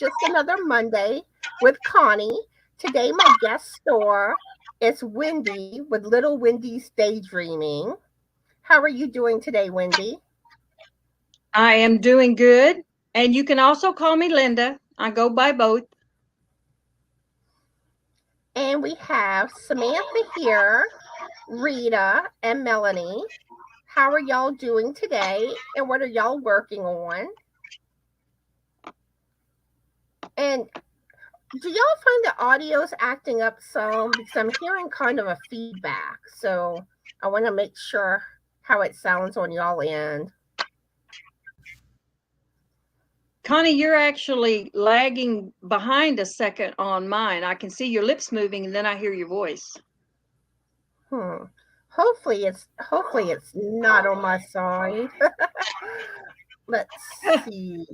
just another Monday with Connie. Today, my guest star is Wendy with Little Wendy's Daydreaming. How are you doing today, Wendy? I am doing good. And you can also call me Linda. I go by both. And we have Samantha here, Rita, and Melanie. How are y'all doing today? And what are y'all working on? And do y'all find the audio's acting up some? Because I'm hearing kind of a feedback. So I want to make sure how it sounds on y'all end. Connie, you're actually lagging behind a second on mine. I can see your lips moving and then I hear your voice. Hopefully it's not on my side. Let's see.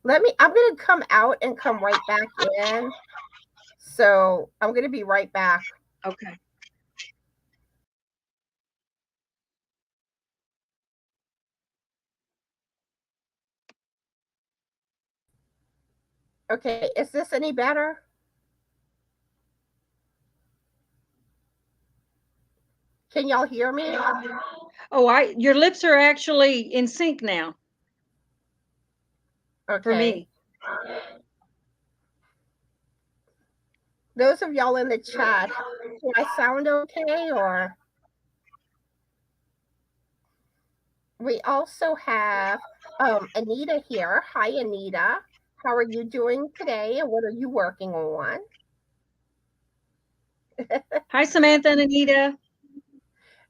I'm gonna come out and come right back in. So I'm gonna be right back. Okay. Okay, is this any better? Can y'all hear me? Oh, your lips are actually in sync now. Okay. For me. Those of y'all in the chat, do I sound okay? Or we also have Anita here. Hi, Anita. How are you doing today, and what are you working on? Hi, Samantha and Anita.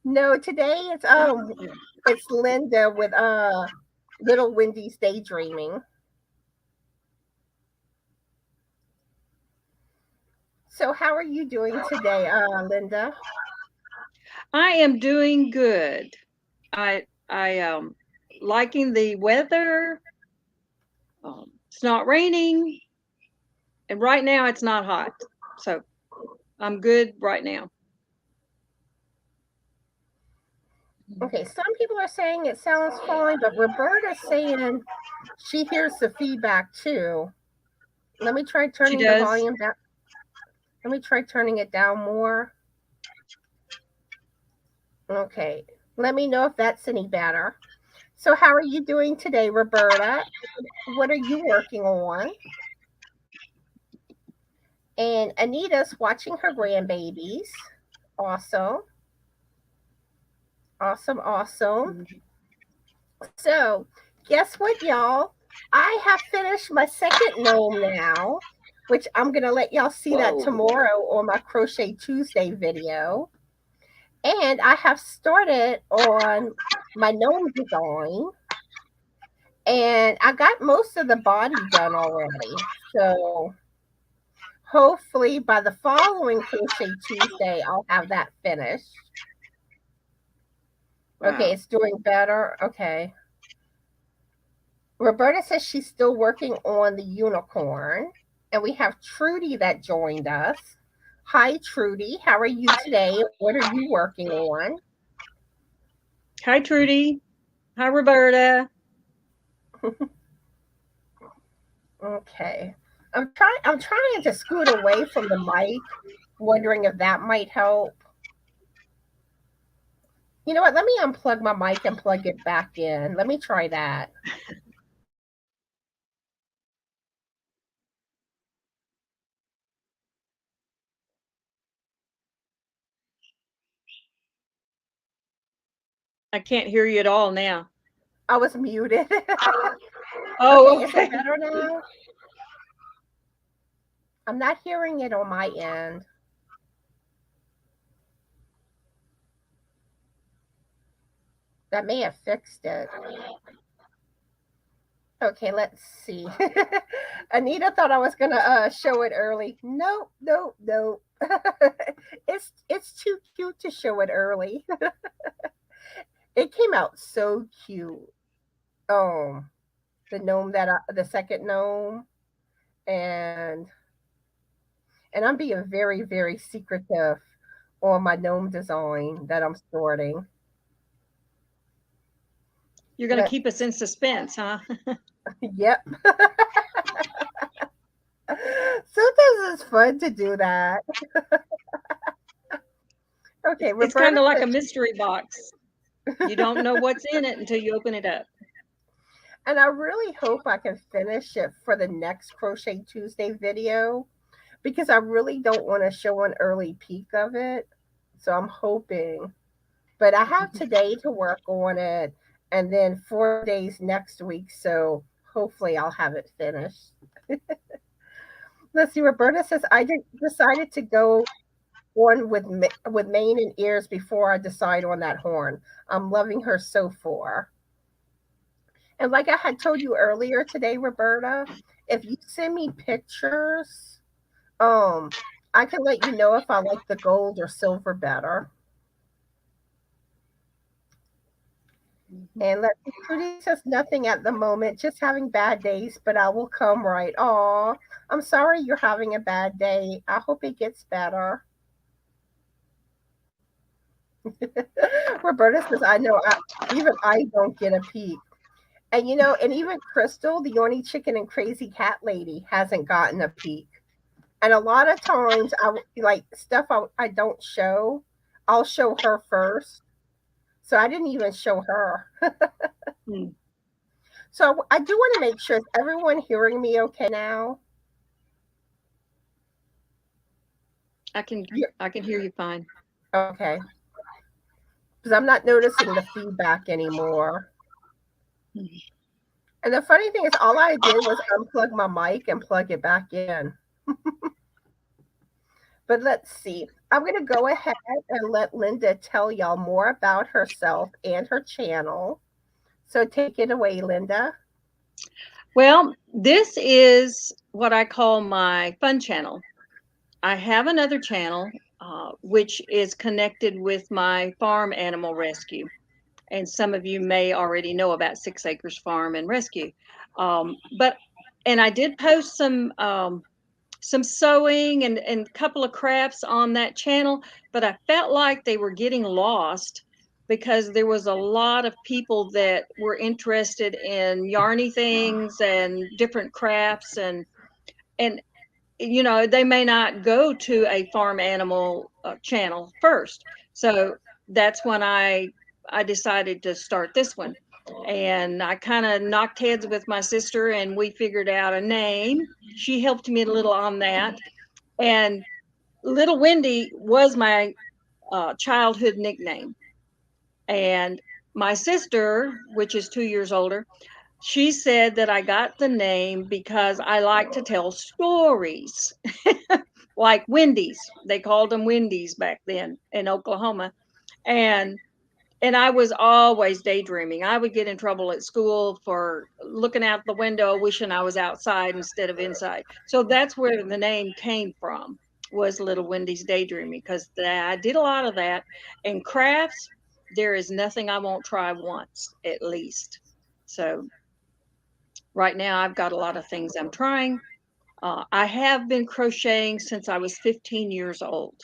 No, today it's Linda with Little Wendy's Daydreaming. So how are you doing today, Linda? I am doing good. I liking the weather. It's not raining, and right now it's not hot, so I'm good right now. Okay, some people are saying it sounds fine, but Roberta's saying she hears the feedback too. Let me try turning the volume down. Let me try turning it down more. Okay, let me know if that's any better. So how are you doing today, Roberta? What are you working on? And Anita's watching her grandbabies. Awesome. Awesome. So, guess what, y'all? I have finished my second gnome now, which I'm going to let y'all see that tomorrow on my Crochet Tuesday video. And I have started on my gnome design. And I got most of the body done already. So, hopefully by the following Crochet Tuesday, I'll have that finished. Wow. Okay, it's doing better. Okay. Roberta says she's still working on the unicorn. And we have Trudy that joined us. Hi, Trudy. How are you today? What are you working on? Hi, Trudy. Hi, Roberta. Okay. I'm trying to scoot away from the mic, wondering if that might help. You know what? Let me unplug my mic and plug it back in. Let me try that. I can't hear you at all now. I was muted. Oh, okay. Is it better now? I'm not hearing it on my end. That may have fixed it. Okay, let's see. Anita thought I was gonna show it early. Nope. It's too cute to show it early. It came out so cute. The gnome the second gnome, and I'm being very, very secretive on my gnome design that I'm sorting. You're going to keep us in suspense, huh? Yep. Sometimes it's fun to do that. Okay, It's Roberta kind of like says, a mystery box. You don't know what's in it until you open it up. and I really hope I can finish it for the next Crochet Tuesday video because I really don't want to show an early peek of it. So I'm hoping. But I have today to work on it and then 4 days next week. So hopefully I'll have it finished. Let's see. Roberta says, decided to go on with mane and ears before I decide on that horn. I'm loving her so far. And like I had told you earlier today, Roberta, if you send me pictures, um, I can let you know if I like the gold or silver better. And let's see, Trudy says nothing at the moment, just having bad days, but I will come right. Aw, I'm sorry you're having a bad day. I hope it gets better. Roberta says, even I don't get a peek. And and even Crystal, the only chicken and crazy cat lady, hasn't gotten a peek. And a lot of times, like stuff I don't show, I'll show her first. So I didn't even show her. Hmm. So I do want to make sure, is everyone hearing me okay now? I can Yeah. I can hear you fine. Okay. Because I'm not noticing the feedback anymore. Mhm. And the funny thing is, all I did was unplug my mic and plug it back in. But let's see. I'm going to go ahead and let Linda tell y'all more about herself and her channel. So take it away, Linda. Well, this is what I call my fun channel. I have another channel which is connected with my farm animal rescue. And some of you may already know about 6 Acres Farm and Rescue. But and I did post some sewing and a couple of crafts on that channel, but I felt like they were getting lost because there was a lot of people that were interested in yarny things and different crafts and they may not go to a farm animal channel first. So that's when I decided to start this one. And I kind of knocked heads with my sister and we figured out a name. She helped me a little on that. And Little Wendy was my childhood nickname. And my sister, which is 2 years older, she said that I got the name because I like to tell stories, like Wendy's. They called them Wendy's back then in Oklahoma. And and I was always daydreaming. I would get in trouble at school for looking out the window, wishing I was outside instead of inside. So that's where the name came from, was Little Wendy's Daydreaming, because I did a lot of that. And crafts, there is nothing I won't try once, at least. So right now, I've got a lot of things I'm trying. I have been crocheting since I was 15 years old.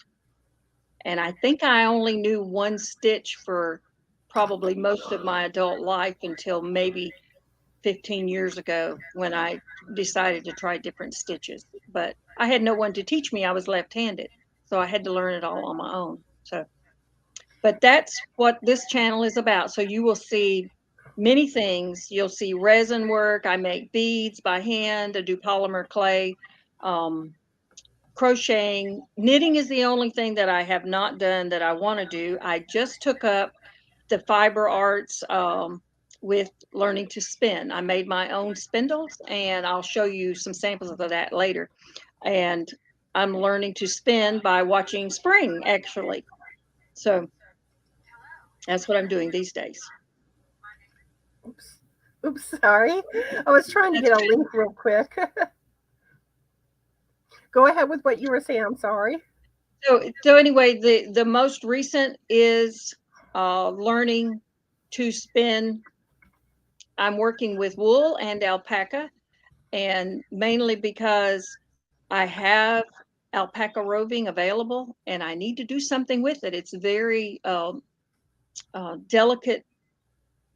And I think I only knew one stitch for probably most of my adult life until maybe 15 years ago when I decided to try different stitches. But I had no one to teach me. I was left-handed, so I had to learn it all on my own. So, but that's what this channel is about. So you will see many things. You'll see resin work. I make beads by hand. I do polymer clay. Um, Crocheting. Knitting is the only thing that I have not done that I want to do. I just took up the fiber arts with learning to spin. I made my own spindles and I'll show you some samples of that later. And I'm learning to spin by watching Spring, actually. So that's what I'm doing these days. Oops. Oops, sorry. I was trying to That's get a link real quick. Go ahead with what you were saying. I'm sorry. so anyway, the most recent is learning to spin. I'm working with wool and alpaca, and mainly because I have alpaca roving available and I need to do something with it. It's very delicate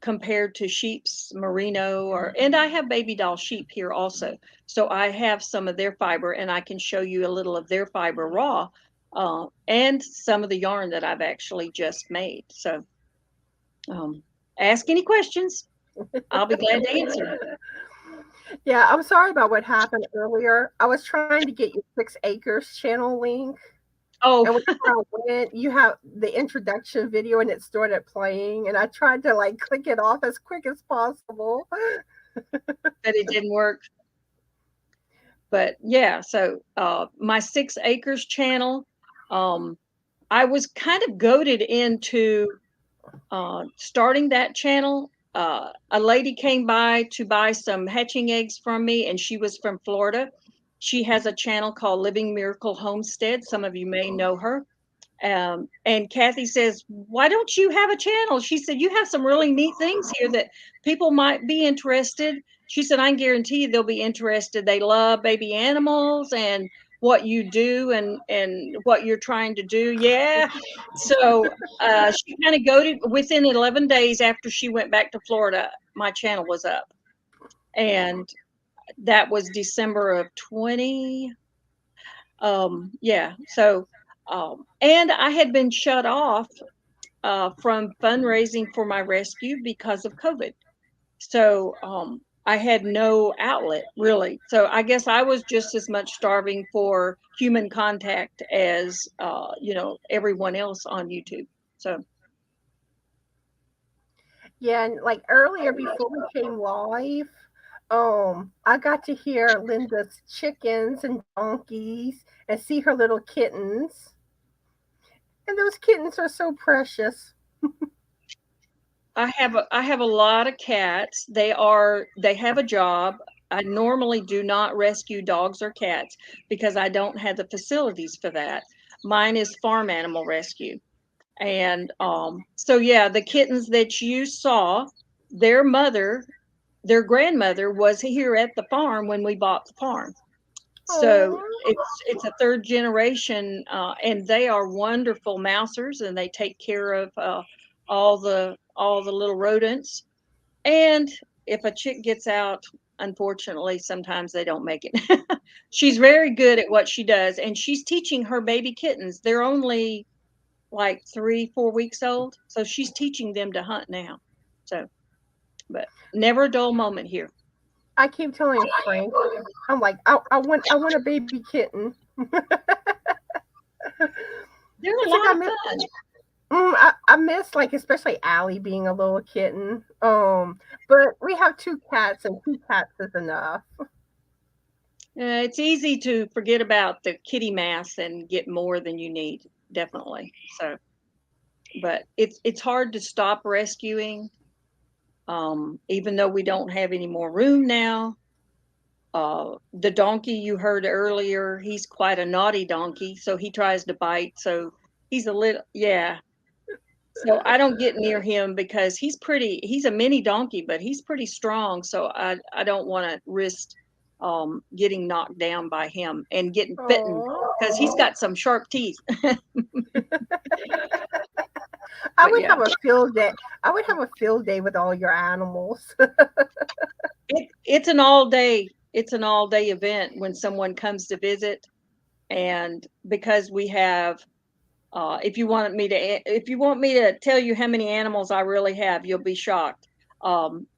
compared to sheep's merino, and I have baby doll sheep here also. So I have some of their fiber, and I can show you a little of their fiber raw, and some of the yarn that I've actually just made. So ask any questions. I'll be glad to answer. Yeah, I'm sorry about what happened earlier. I was trying to get your 6 Acres channel link. Oh, And when I went, you have the introduction video and it started playing. And I tried to like click it off as quick as possible. but it didn't work. But yeah, so my 6 Acres channel, I was kind of goaded into starting that channel. A lady came by to buy some hatching eggs from me, and she was from Florida. She has a channel called Living Miracle Homestead. Some of you may know her. And Kathy says, "Why don't you have a channel?" She said, "You have some really neat things here that people might be interested." She said, "I can guarantee you they'll be interested. They love baby animals and what you do and what you're trying to do." Yeah. So she kind of goaded. Within 11 days after she went back to Florida, my channel was up. And that was December of 20. Yeah. So, and I had been shut off from fundraising for my rescue because of COVID. So I had no outlet really. So I guess I was just as much starving for human contact as everyone else on YouTube. So Yeah, and like earlier before we came live, I got to hear Linda's chickens and donkeys and see her little kittens. And those kittens are so precious. I have a lot of cats. They have a job. I normally do not rescue dogs or cats because I don't have the facilities for that. Mine is farm animal rescue. And so yeah, the kittens that you saw, their mother, their grandmother was here at the farm when we bought the farm. So Oh, it's a third generation, and they are wonderful mousers, and they take care of all the little rodents. And if a chick gets out, unfortunately, sometimes they don't make it. She's very good at what she does, and she's teaching her baby kittens. They're only like 3, 4 weeks old, so she's teaching them to hunt now. So, but never a dull moment here. I keep telling Frank, I'm like, I want a baby kitten. They're a It's like lot of fun. I miss like especially Allie being a little kitten. But we have 2 cats and 2 cats is enough. It's easy to forget about the kitty mass and get more than you need, definitely. So, but it's hard to stop rescuing, even though we don't have any more room now. The donkey you heard earlier, he's quite a naughty donkey, so he tries to bite. So he's a little, yeah. So I don't get near him because he's a mini donkey, but he's pretty strong. So I don't want to risk getting knocked down by him and getting bitten Oh, because he's got some sharp teeth. I But would yeah, have a field day. I would have a field day with all your animals. it's an all day event when someone comes to visit. And because we have if you want me to tell you how many animals I really have, you'll be shocked.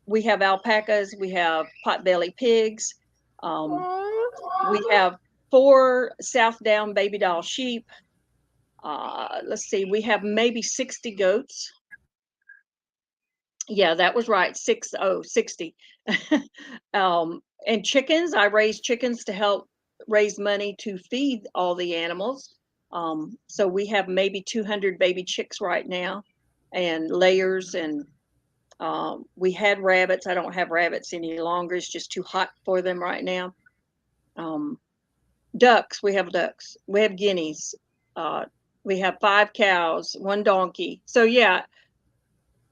We have alpacas, we have potbelly pigs, um, we Oh, have 4 South Down baby doll sheep. Let's see, we have maybe 60 goats. Yeah, that was right. 60. And chickens, I raise chickens to help raise money to feed all the animals. So we have maybe 200 baby chicks right now and layers. And we had rabbits. I don't have rabbits any longer. It's just too hot for them right now. Um, Ducks, we have ducks. We have guineas. Uh, we have 5 cows, 1 donkey. So yeah,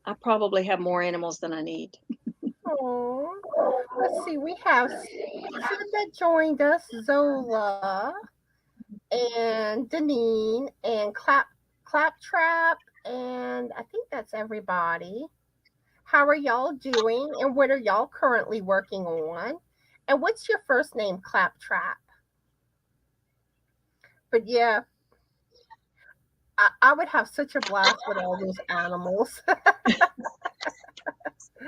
I probably have more animals than I need. oh. Let's see. We have Sid that joined us, Zola and Deneen and Claptrap, and I think that's everybody. How are y'all doing? And what are y'all currently working on? And what's your first name, Claptrap? But yeah, I would have such a blast with all those animals.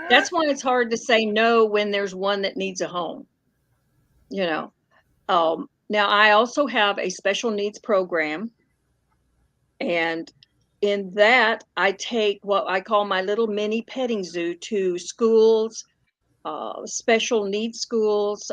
That's why it's hard to say no when there's one that needs a home. You know, now I also have a special needs program, and in that I take what I call my little mini petting zoo to schools, special needs schools,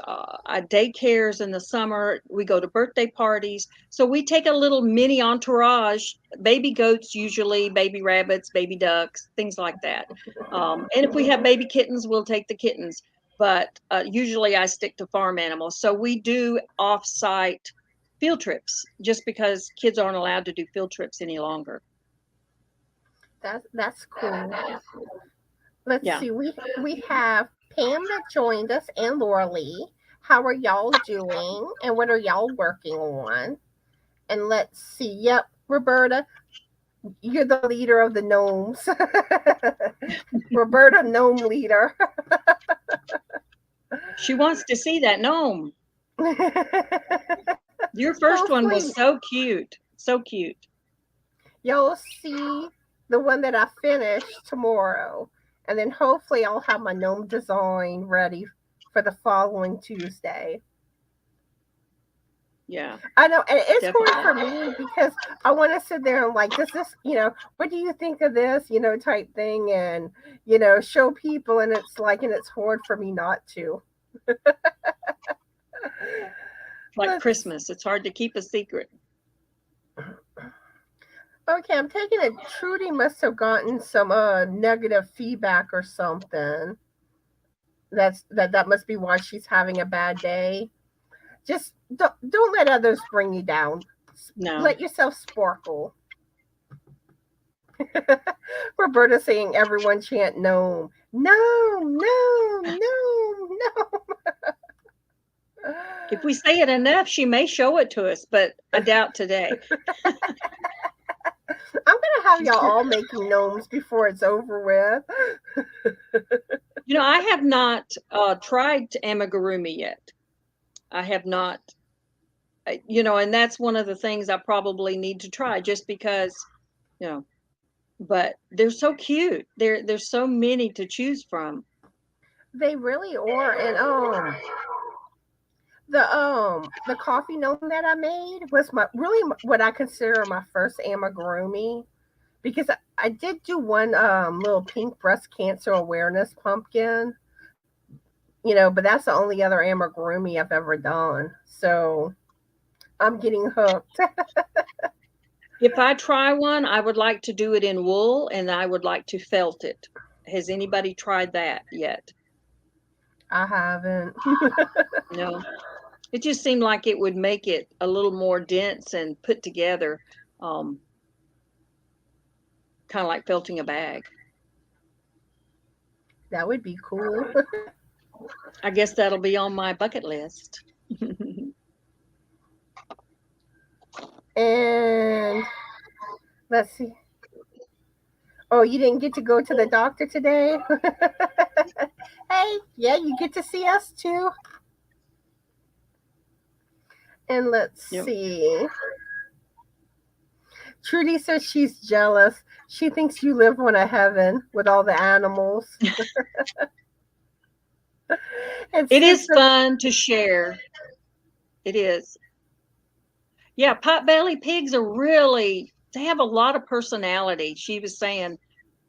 daycares in the summer. We go to birthday parties. So we take a little mini entourage, baby goats, usually baby rabbits, baby ducks, things like that. And if we have baby kittens, we'll take the kittens. But usually I stick to farm animals. So we do off-site field trips just because kids aren't allowed to do field trips any longer. That's cool. Let's Yeah. see. We have Pam that joined us and Laura Lee. How are y'all doing? And what are y'all working on? And let's see. Yep, Roberta, you're the leader of the gnomes. Roberta, gnome leader. She wants to see that gnome. Your first one was so cute. So cute. You'll see the one that I finished tomorrow. And then hopefully I'll have my gnome design ready for the following Tuesday. Yeah. I know. And it's hard for me because I want to sit there and like, does this, what do you think of this, type thing, and, show people. And it's like, and it's hard for me not to. Like Christmas. It's hard to keep a secret. Okay, I'm taking it. Trudy must have gotten some negative feedback or something. That must be why she's having a bad day. Just don't let others bring you down. No. Let yourself sparkle. Roberta saying everyone chant gnome. No, no, no, no. If we say it enough, she may show it to us, but I doubt today. I'm going to have y'all all making gnomes before it's over with. I have not tried amigurumi yet. I have not, and that's one of the things I probably need to try just because, but they're so cute. There's so many to choose from. They really are. And the coffee gnome that I made was really what I consider my first amigurumi, because I did do one little pink breast cancer awareness pumpkin, but that's the only other amigurumi I've ever done. So I'm getting hooked. If I try one, I would like to do it in wool, and I would like to felt it. Has anybody tried that yet? I haven't. No. It just seemed like it would make it a little more dense and put together, kind of like felting a bag. That would be cool. I guess that'll be on my bucket list. And let's see. Oh, you didn't get to go to the doctor today? Hey, yeah, you get to see us too. And let's see. Trudy says she's jealous. She thinks you live on a heaven with all the animals. It is fun to share. It is. Yeah, potbelly pigs they have a lot of personality. She was saying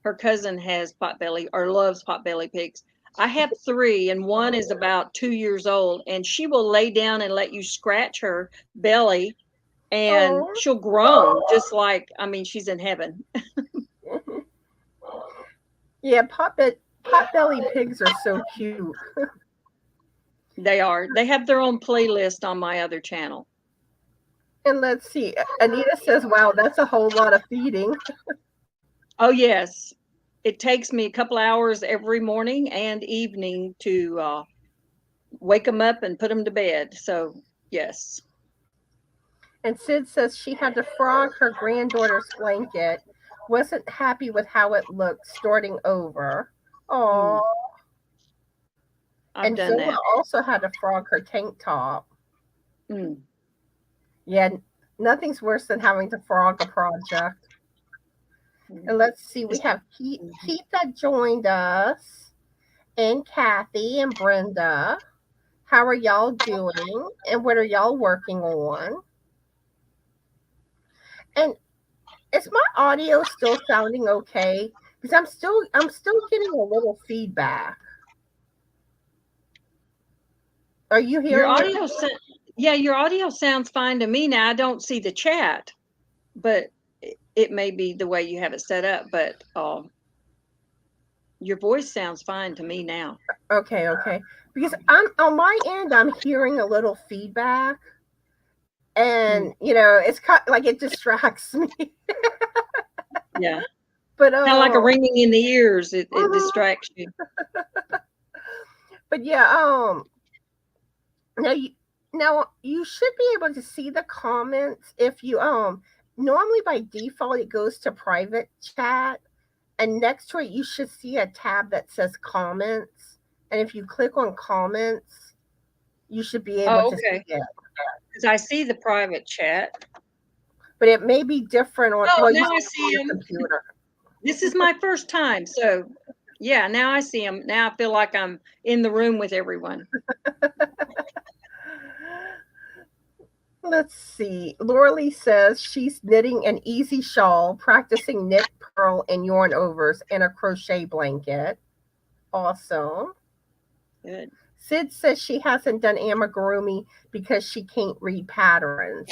her cousin has potbelly or loves potbelly pigs. I have 3, and one is about 2 years old, and she will lay down and let you scratch her belly, and she'll groan just like, she's in heaven. Yeah, potbelly pigs are so cute. They are. They have their own playlist on my other channel. And let's see. Anita says, wow, that's a whole lot of feeding. Oh, yes. It takes me a couple hours every morning and evening to wake them up and put them to bed. So, yes. And Sid says she had to frog her granddaughter's blanket. Wasn't happy with how it looked, starting over. Oh, I've and done Zola that. also had to frog her tank top. Mm. Yeah, nothing's worse than having to frog a project. And let's see, we have Keith that joined us, and Kathy and Brenda. How are y'all doing? And what are y'all working on? And is my audio still sounding okay? Because I'm still getting a little feedback. Are you Your hearing it? audio, your audio sounds fine to me now. I don't see the chat, but it may be the way you have it set up. But your voice sounds fine to me now. Okay. Because I'm on my end, I'm hearing a little feedback, and it's kind like it distracts me. Yeah, But kind of like a ringing in the ears. It distracts you. But yeah, now you should be able to see the comments if you normally by default it goes to private chat, and next to it you should see a tab that says comments, and if you click on comments you should be able to see it. Because I see the private chat, but it may be different on now I see your him. computer. This is my first time, so yeah, now I see him. Now I feel like I'm in the room with everyone. Let's see. Laura Lee says she's knitting an easy shawl, practicing knit, purl, and yarn overs in a crochet blanket. Awesome. Good. Sid says she hasn't done amigurumi because she can't read patterns.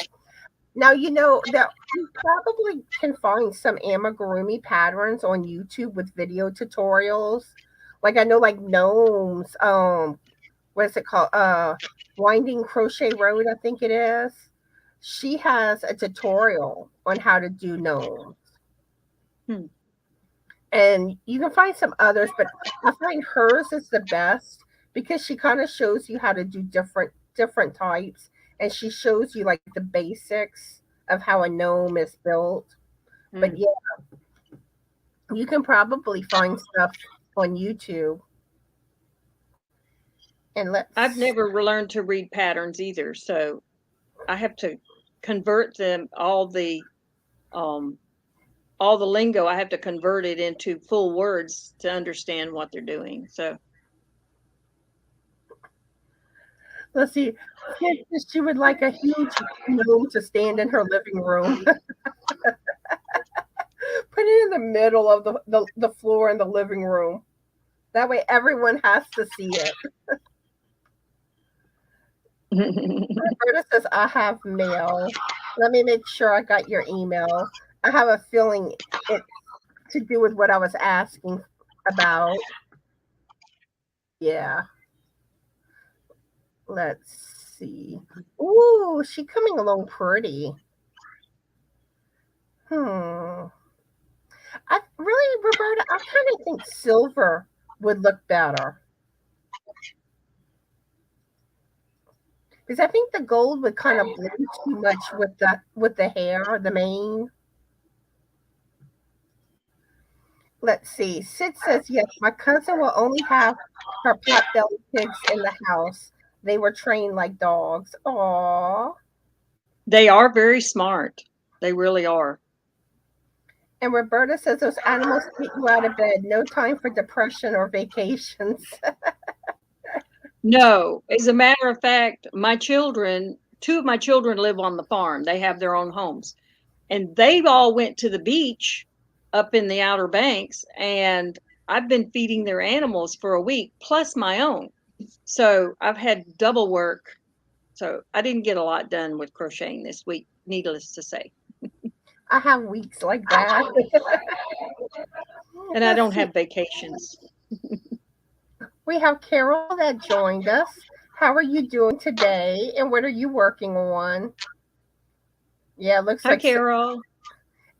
Now, that you probably can find some amigurumi patterns on YouTube with video tutorials. Like I know like gnomes, what is it called? Winding Crochet Road, I think it is. She has a tutorial on how to do gnomes. And you can find some others, but I find hers is the best because she kind of shows you how to do different types, and she shows you like the basics of how a gnome is built. But yeah, you can probably find stuff on YouTube. And I've never learned to read patterns either, so I have to convert them all the lingo. I have to convert it into full words to understand what they're doing. So let's see. She would like a huge gnome to stand in her living room. Put it in the middle of the floor in the living room. That way everyone has to see it. Roberta says, I have mail. Let me make sure I got your email. I have a feeling it's to do with what I was asking about. Yeah. Let's see. Ooh, she's coming along pretty. Roberta, I kind of think silver would look better. Because I think the gold would kind of blend too much with the hair, the mane. Let's see. Sid says, yes, my cousin will only have her pot-bellied pigs in the house. They were trained like dogs. Aww. They are very smart. They really are. And Roberta says those animals keep you out of bed. No time for depression or vacations. No, as a matter of fact, two of my children live on the farm. They have their own homes. And they all went to the beach up in the Outer Banks, and I've been feeding their animals for a week, plus my own. So I've had double work. So I didn't get a lot done with crocheting this week, needless to say. I have weeks like that. And I don't have vacations. We have Carol that joined us. How are you doing today? And what are you working on? Yeah, it looks Hi, like Carol.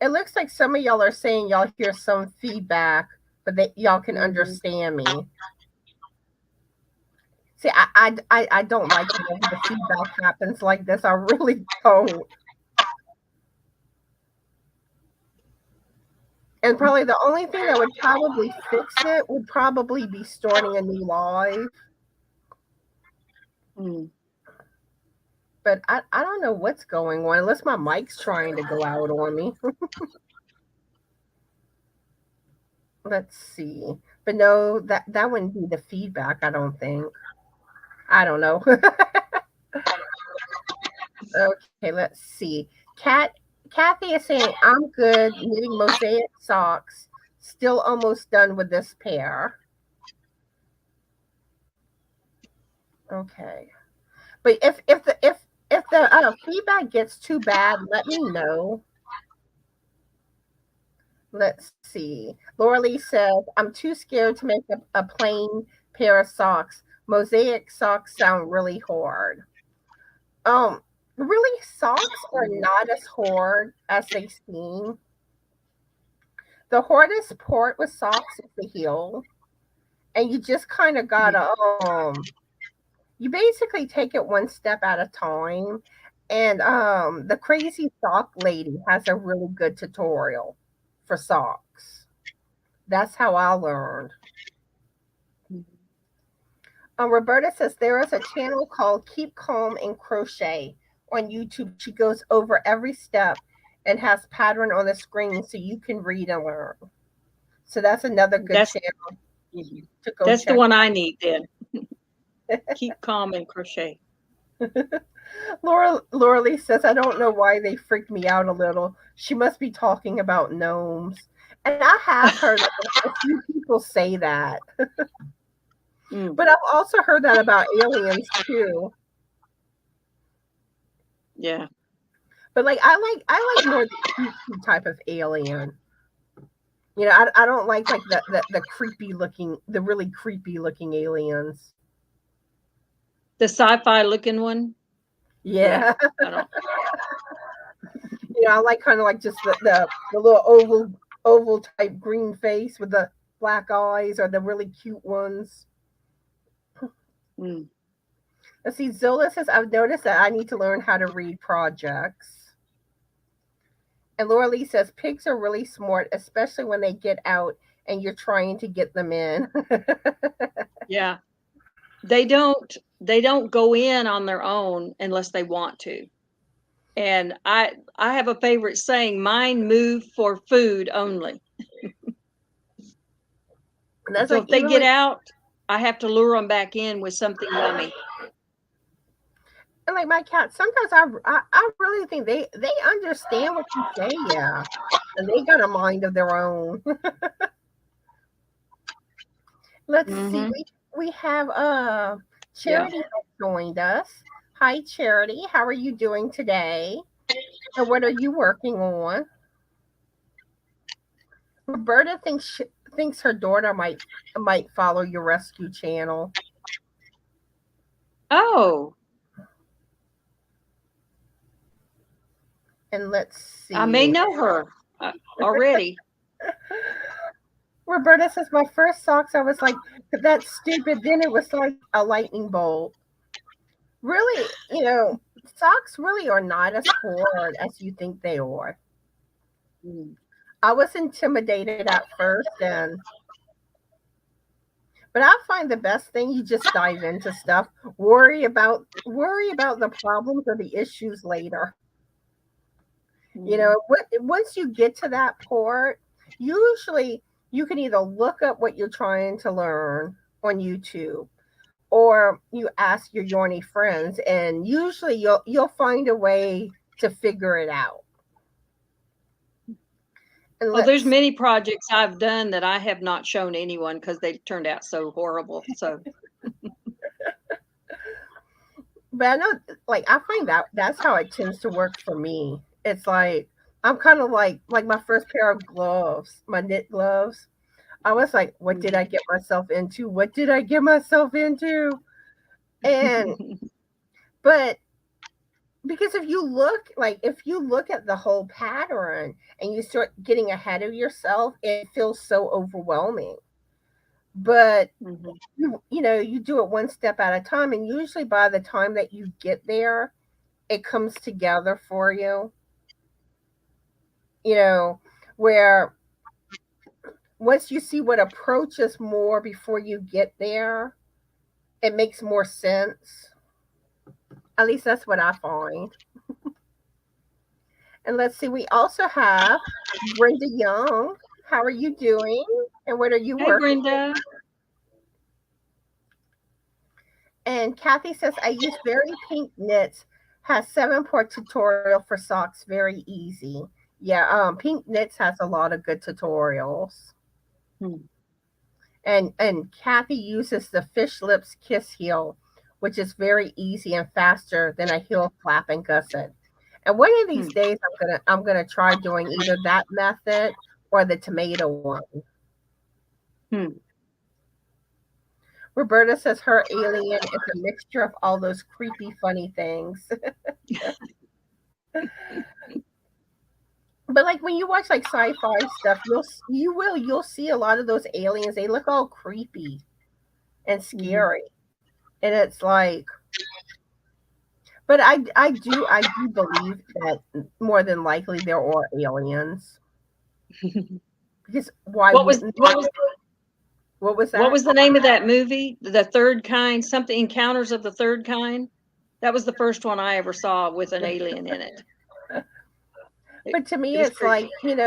It looks like some of y'all are saying y'all hear some feedback, but that y'all can understand me. See, I don't like when the feedback happens like this. I really don't. And probably the only thing that would probably fix it would probably be starting a new live. But I don't know what's going on, unless my mic's trying to go out on me. Let's see. But no, that wouldn't be the feedback, I don't think. I don't know. Okay, let's see. Kathy is saying, I'm good knitting mosaic socks. Still almost done with this pair. Okay. But if the feedback gets too bad, let me know. Let's see. Laura Lee says, I'm too scared to make a plain pair of socks. Mosaic socks sound really hard. Really, socks are not as hard as they seem. The hardest part with socks is the heel. And you just kind of gotta you basically take it one step at a time. And the Crazy Sock Lady has a really good tutorial for socks. That's how I learned. Roberta says there is a channel called Keep Calm and Crochet on YouTube. She goes over every step and has pattern on the screen so you can read and learn. So that's another good channel to go That's check. The one I need then. Keep Calm and Crochet. Laura Lee says, I don't know why they freaked me out a little. She must be talking about gnomes. And I have heard a few people say that. But I've also heard that about aliens too. Yeah. But like I like more the type of alien. You know, I don't like the creepy looking, the really creepy looking aliens. The sci-fi looking one? Yeah. I don't. You know, I like kind of like just the little oval type green face with the black eyes, or the really cute ones. Let's see. Zola says, I've noticed that I need to learn how to read projects. And Laura Lee says, pigs are really smart, especially when they get out and you're trying to get them in. Yeah. They don't go in on their own unless they want to. And I have a favorite saying, mine move for food only. So if they get out, I have to lure them back in with something yummy. And like my cat, sometimes I really think they understand what you say, yeah. And they got a mind of their own. Let's see. We have Charity joined us. Hi, Charity. How are you doing today? And what are you working on? Roberta thinks her daughter might follow your rescue channel. Oh. And let's see. I may know her already. Roberta says, my first socks, I was like, that's stupid. Then it was like a lightning bolt. Really, you know, socks really are not as hard as you think they are. I was intimidated at first, but I find the best thing, you just dive into stuff. Worry about the problems or the issues later. You know, once you get to that part, usually you can either look up what you're trying to learn on YouTube, or you ask your Yarny friends, and usually you'll find a way to figure it out. Well, there's many projects I've done that I have not shown anyone because they turned out so horrible. So, but I know, like, I find that's how it tends to work for me. It's like I'm kind of like my first pair of gloves, my knit gloves. I was like, what did I get myself into? What did I get myself into? And but because if you look at the whole pattern and you start getting ahead of yourself, it feels so overwhelming. But you know, you do it one step at a time, and usually by the time that you get there, it comes together for you. You know, where once you see what approaches more before you get there, it makes more sense. At least that's what I find. And let's see, we also have Brenda Young. How are you doing? And what are you Hey, working? Brenda. And Kathy says, I use Very Pink Knits, has 7-part tutorial for socks, very easy. Yeah, Pink Knits has a lot of good tutorials. Hmm. And Kathy uses the Fish Lips Kiss Heel, which is very easy and faster than a heel flap and gusset. And one of these days I'm gonna try doing either that method or the tomato one. Hmm. Roberta says her alien is a mixture of all those creepy, funny things. But like when you watch like sci-fi stuff, you'll see a lot of those aliens. They look all creepy and scary, and it's like, but I do believe that more than likely there are aliens because why What was wouldn't? what was What was what that? was the name of that movie? The Third Kind, something Encounters of the Third Kind. That was the first one I ever saw with an alien in it. But to It me, was it's like, creepy.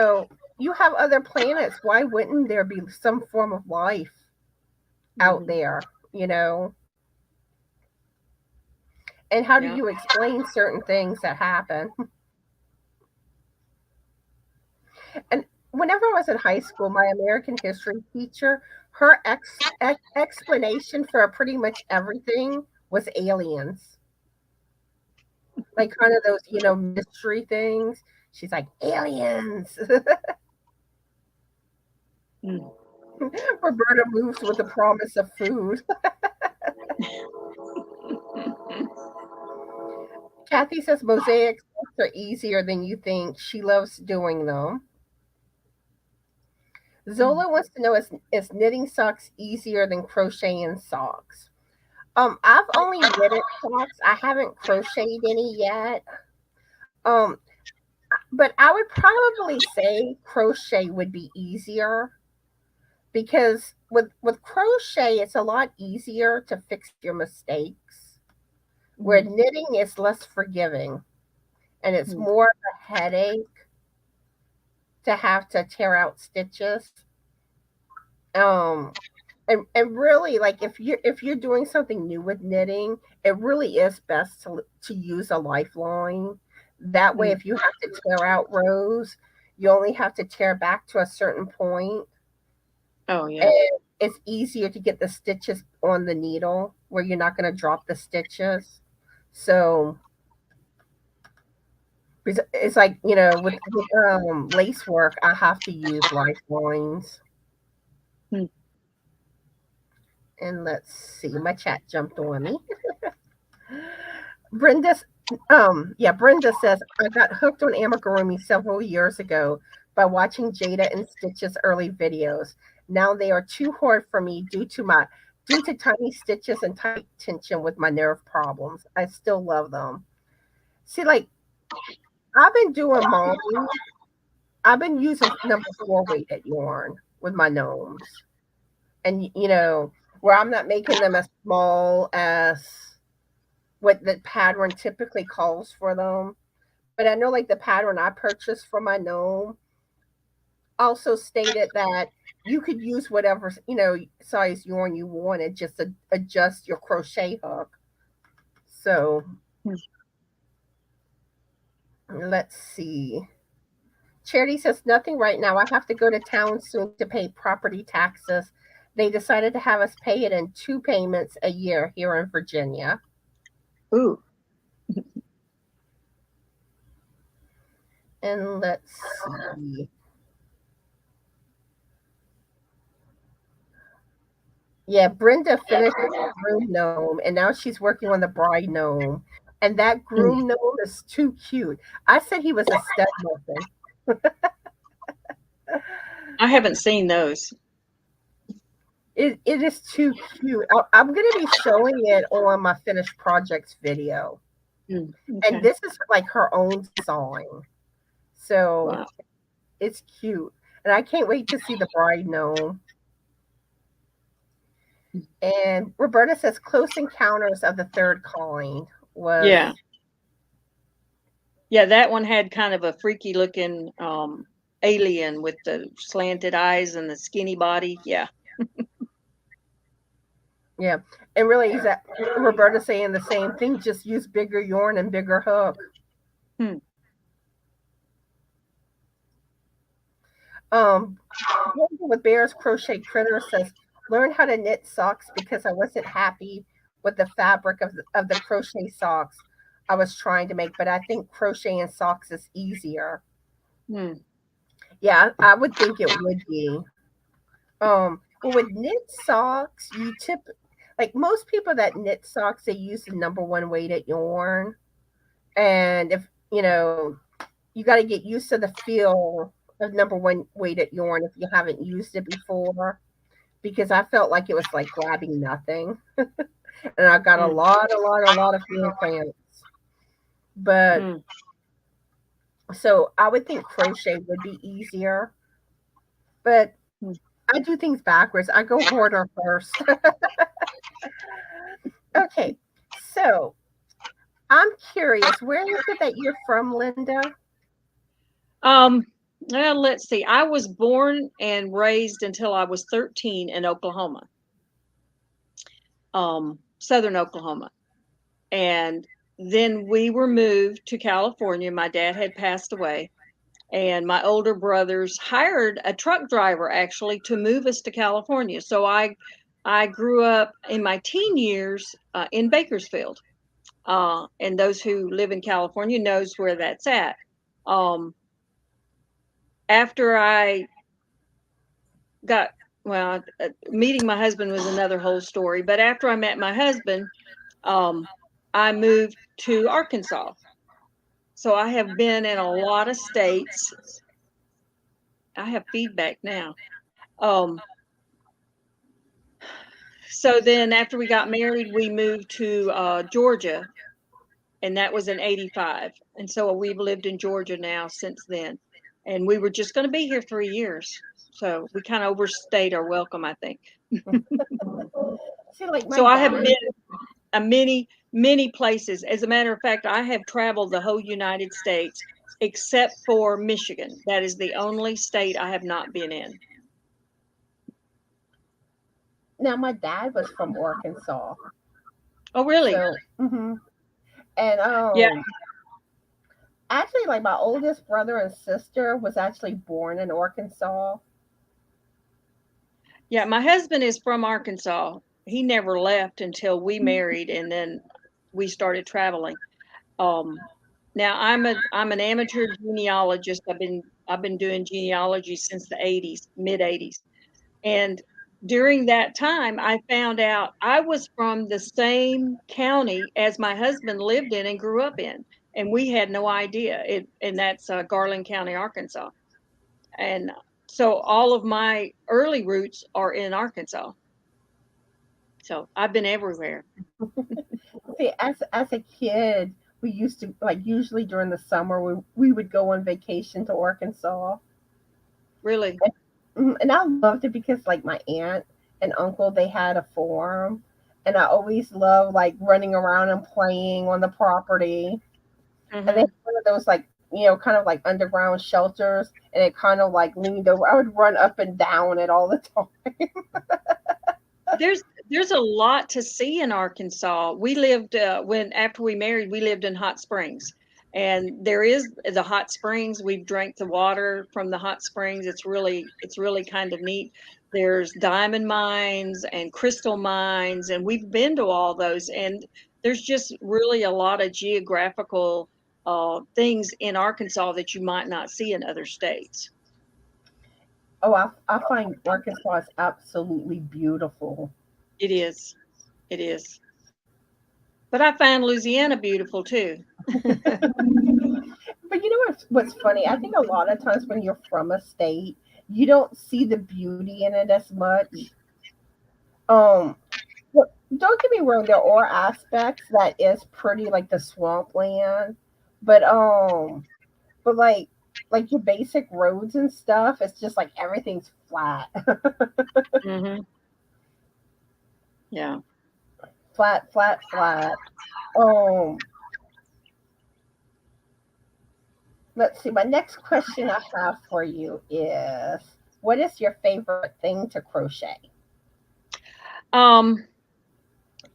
you have other planets. Why wouldn't there be some form of life out Mm-hmm. there? You know, and how do Yeah. you explain certain things that happen? And whenever I was in high school, my American history teacher, her explanation for pretty much everything was aliens. Like kind of those, mystery things. She's like, aliens. Mm. Roberta moves with the promise of food. Kathy says mosaic socks are easier than you think. She loves doing them. Zola wants to know, is knitting socks easier than crocheting socks? I've only knitted socks. I haven't crocheted any yet. Um, but I would probably say crochet would be easier because with crochet it's a lot easier to fix your mistakes. Where Mm. knitting is less forgiving and it's Mm. more of a headache to have to tear out stitches. Um, and really, like if you're doing something new with knitting, it really is best to use a lifeline. That way, Mm. if you have to tear out rows, you only have to tear back to a certain point, Oh yeah. and it's easier to get the stitches on the needle where you're not going to drop the stitches. So it's like, with lace work, I have to use lifelines. Mm. And let's see, my chat jumped on me. Brenda, Brenda says I got hooked on amigurumi several years ago by watching Jada and Stitch's early videos. Now they are too hard for me due to tiny stitches and tight tension with my nerve problems. I still love them. See, like I've been doing mine. I've been using number 4 weighted yarn with my gnomes, and where I'm not making them as small as what the pattern typically calls for them. But I know like the pattern I purchased for my gnome also stated that you could use whatever, size yarn you wanted, just to adjust your crochet hook. So Mm. let's see. Charity says nothing right now. I have to go to town soon to pay property taxes. They decided to have us pay it in 2 payments a year here in Virginia. Ooh. And let's see. Yeah, Brenda finished the groom gnome and now she's working on the bride gnome. And that Mm. groom gnome is too cute. I said he was a stud muffin. I haven't seen those. It is too cute. I'm going to be showing it on my finished projects video. Mm. And Okay. this is like her own sewing. So Wow. it's cute. And I can't wait to see the bride gnome. And Roberta says Close Encounters of the Third Calling was. Yeah, that one had kind of a freaky looking alien with the slanted eyes and the skinny body. Yeah. Yeah. And really, is that Roberta saying the same thing, just use bigger yarn and bigger hook. With Bears Crochet Critter says, learn how to knit socks because I wasn't happy with the fabric of the crochet socks I was trying to make, but I think crocheting socks is easier. Yeah, I would think it would be. Well, with knit socks, like most people that knit socks, they use the number one weighted yarn, and if you got to get used to the feel of number one weighted yarn if you haven't used it before, because I felt like it was like grabbing nothing, and I got a lot of hand cramps. But so I would think crochet would be easier, but I do things backwards. I go hoarder first. Okay, so I'm curious, where is it that you're from, Linda? Well, let's see. I was born and raised until I was 13 in Oklahoma, southern Oklahoma. And then we were moved to California. My dad had passed away, and my older brothers hired a truck driver actually to move us to California. So I grew up in my teen years in Bakersfield. And those who live in California knows where that's at. After I got, well, meeting my husband was another whole story. But after I met my husband, I moved to Arkansas. So I have been in a lot of states. I have feedback now. So then after we got married, we moved to Georgia, and that was in 85. And so we've lived in Georgia now since then. And we were just going to be here 3 years. So we kind of overstayed our welcome, I think. So I have been many places. As a matter of fact, I have traveled the whole United States except for Michigan. That is the only state I have not been in. Now, my dad was from Arkansas. Oh, really? So, and yeah. Actually, like my oldest brother and sister was actually born in Arkansas. Yeah, my husband is from Arkansas. He never left until we married, and then we started traveling. Now I'm an amateur genealogist. I've been doing genealogy since the 80s, mid 80s. And during that time I found out I was from the same county as my husband lived in and grew up in. And we had no idea. And that's Garland County, Arkansas. And so all of my early roots are in Arkansas. So I've been everywhere. See, as a kid, we used to, like, usually during the summer we would go on vacation to Arkansas. Really? And I loved it because like my aunt and uncle, they had a farm, and I always loved like running around and playing on the property. And they had one of those like, kind of like underground shelters, and it kind of like leaned over. I would run up and down it all the time. There's a lot to see in Arkansas. We lived after we married, we lived in Hot Springs, and there is the hot springs. We've drank the water from the hot springs. It's really kind of neat. There's diamond mines and crystal mines, and we've been to all those. And there's just really a lot of geographical things in Arkansas that you might not see in other states. Oh, I find Arkansas is absolutely beautiful. It is. It is. But I find Louisiana beautiful too. But you know what's funny? I think a lot of times when you're from a state, you don't see the beauty in it as much. Don't get me wrong, there are aspects that is pretty, like the swampland, but like like your basic roads and stuff, it's just like everything's flat. Mm-hmm. Yeah. Flat, flat, flat. Um, let's see. My next question I have for you is, what is your favorite thing to crochet? Um,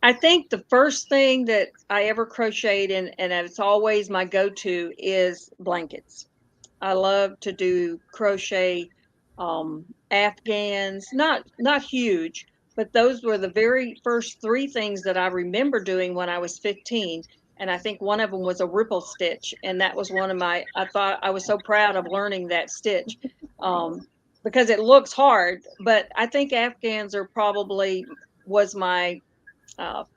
I think the first thing that I ever crocheted, and it's always my go-to, is blankets. I love to do crochet afghans, not huge, but those were the very first three things that I remember doing when I was 15. And I think one of them was a ripple stitch, and that was one of my. I thought I was so proud of learning that stitch because it looks hard, but I think afghans are probably was my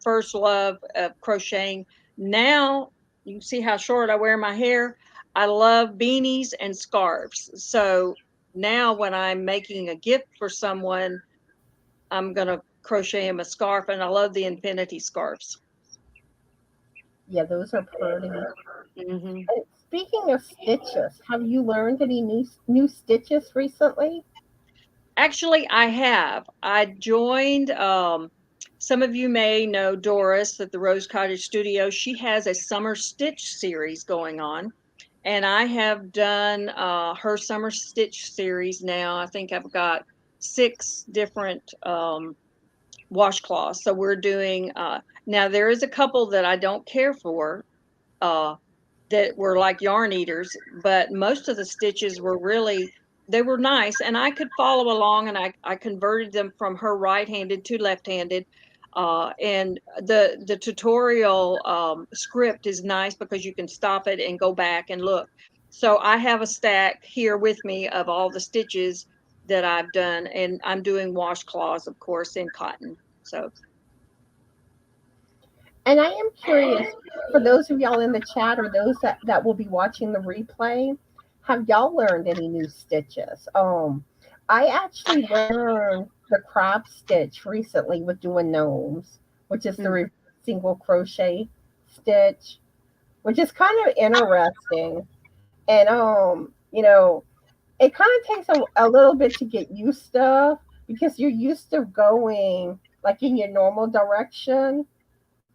first love of crocheting. Now you see how short I wear my hair. I love beanies and scarves. So now when I'm making a gift for someone, I'm going to crochet him a scarf, and I love the infinity scarves. Yeah, those are pretty. Hmm. And speaking of stitches, have you learned any new stitches recently? Actually, I have. I joined, some of you may know Doris at the Rose Cottage Studio. She has a summer stitch series going on. And I have done her summer stitch series now. I think I've got six different washcloths. So we're doing, now there is a couple that I don't care for uh, that were like yarn eaters, but most of the stitches were really, they were nice. And I could follow along, and I converted them from her right-handed to left-handed. And the tutorial script is nice because you can stop it and go back and look. So I have a stack here with me of all the stitches that I've done, and I'm doing washcloths, of course, in cotton. So And I am curious, for those of y'all in the chat or those that will be watching the replay, have y'all learned any new stitches? I actually learned the crab stitch recently with doing gnomes, which is the mm, single crochet stitch, which is kind of interesting. And it kind of takes a little bit to get used to because you're used to going like in your normal direction,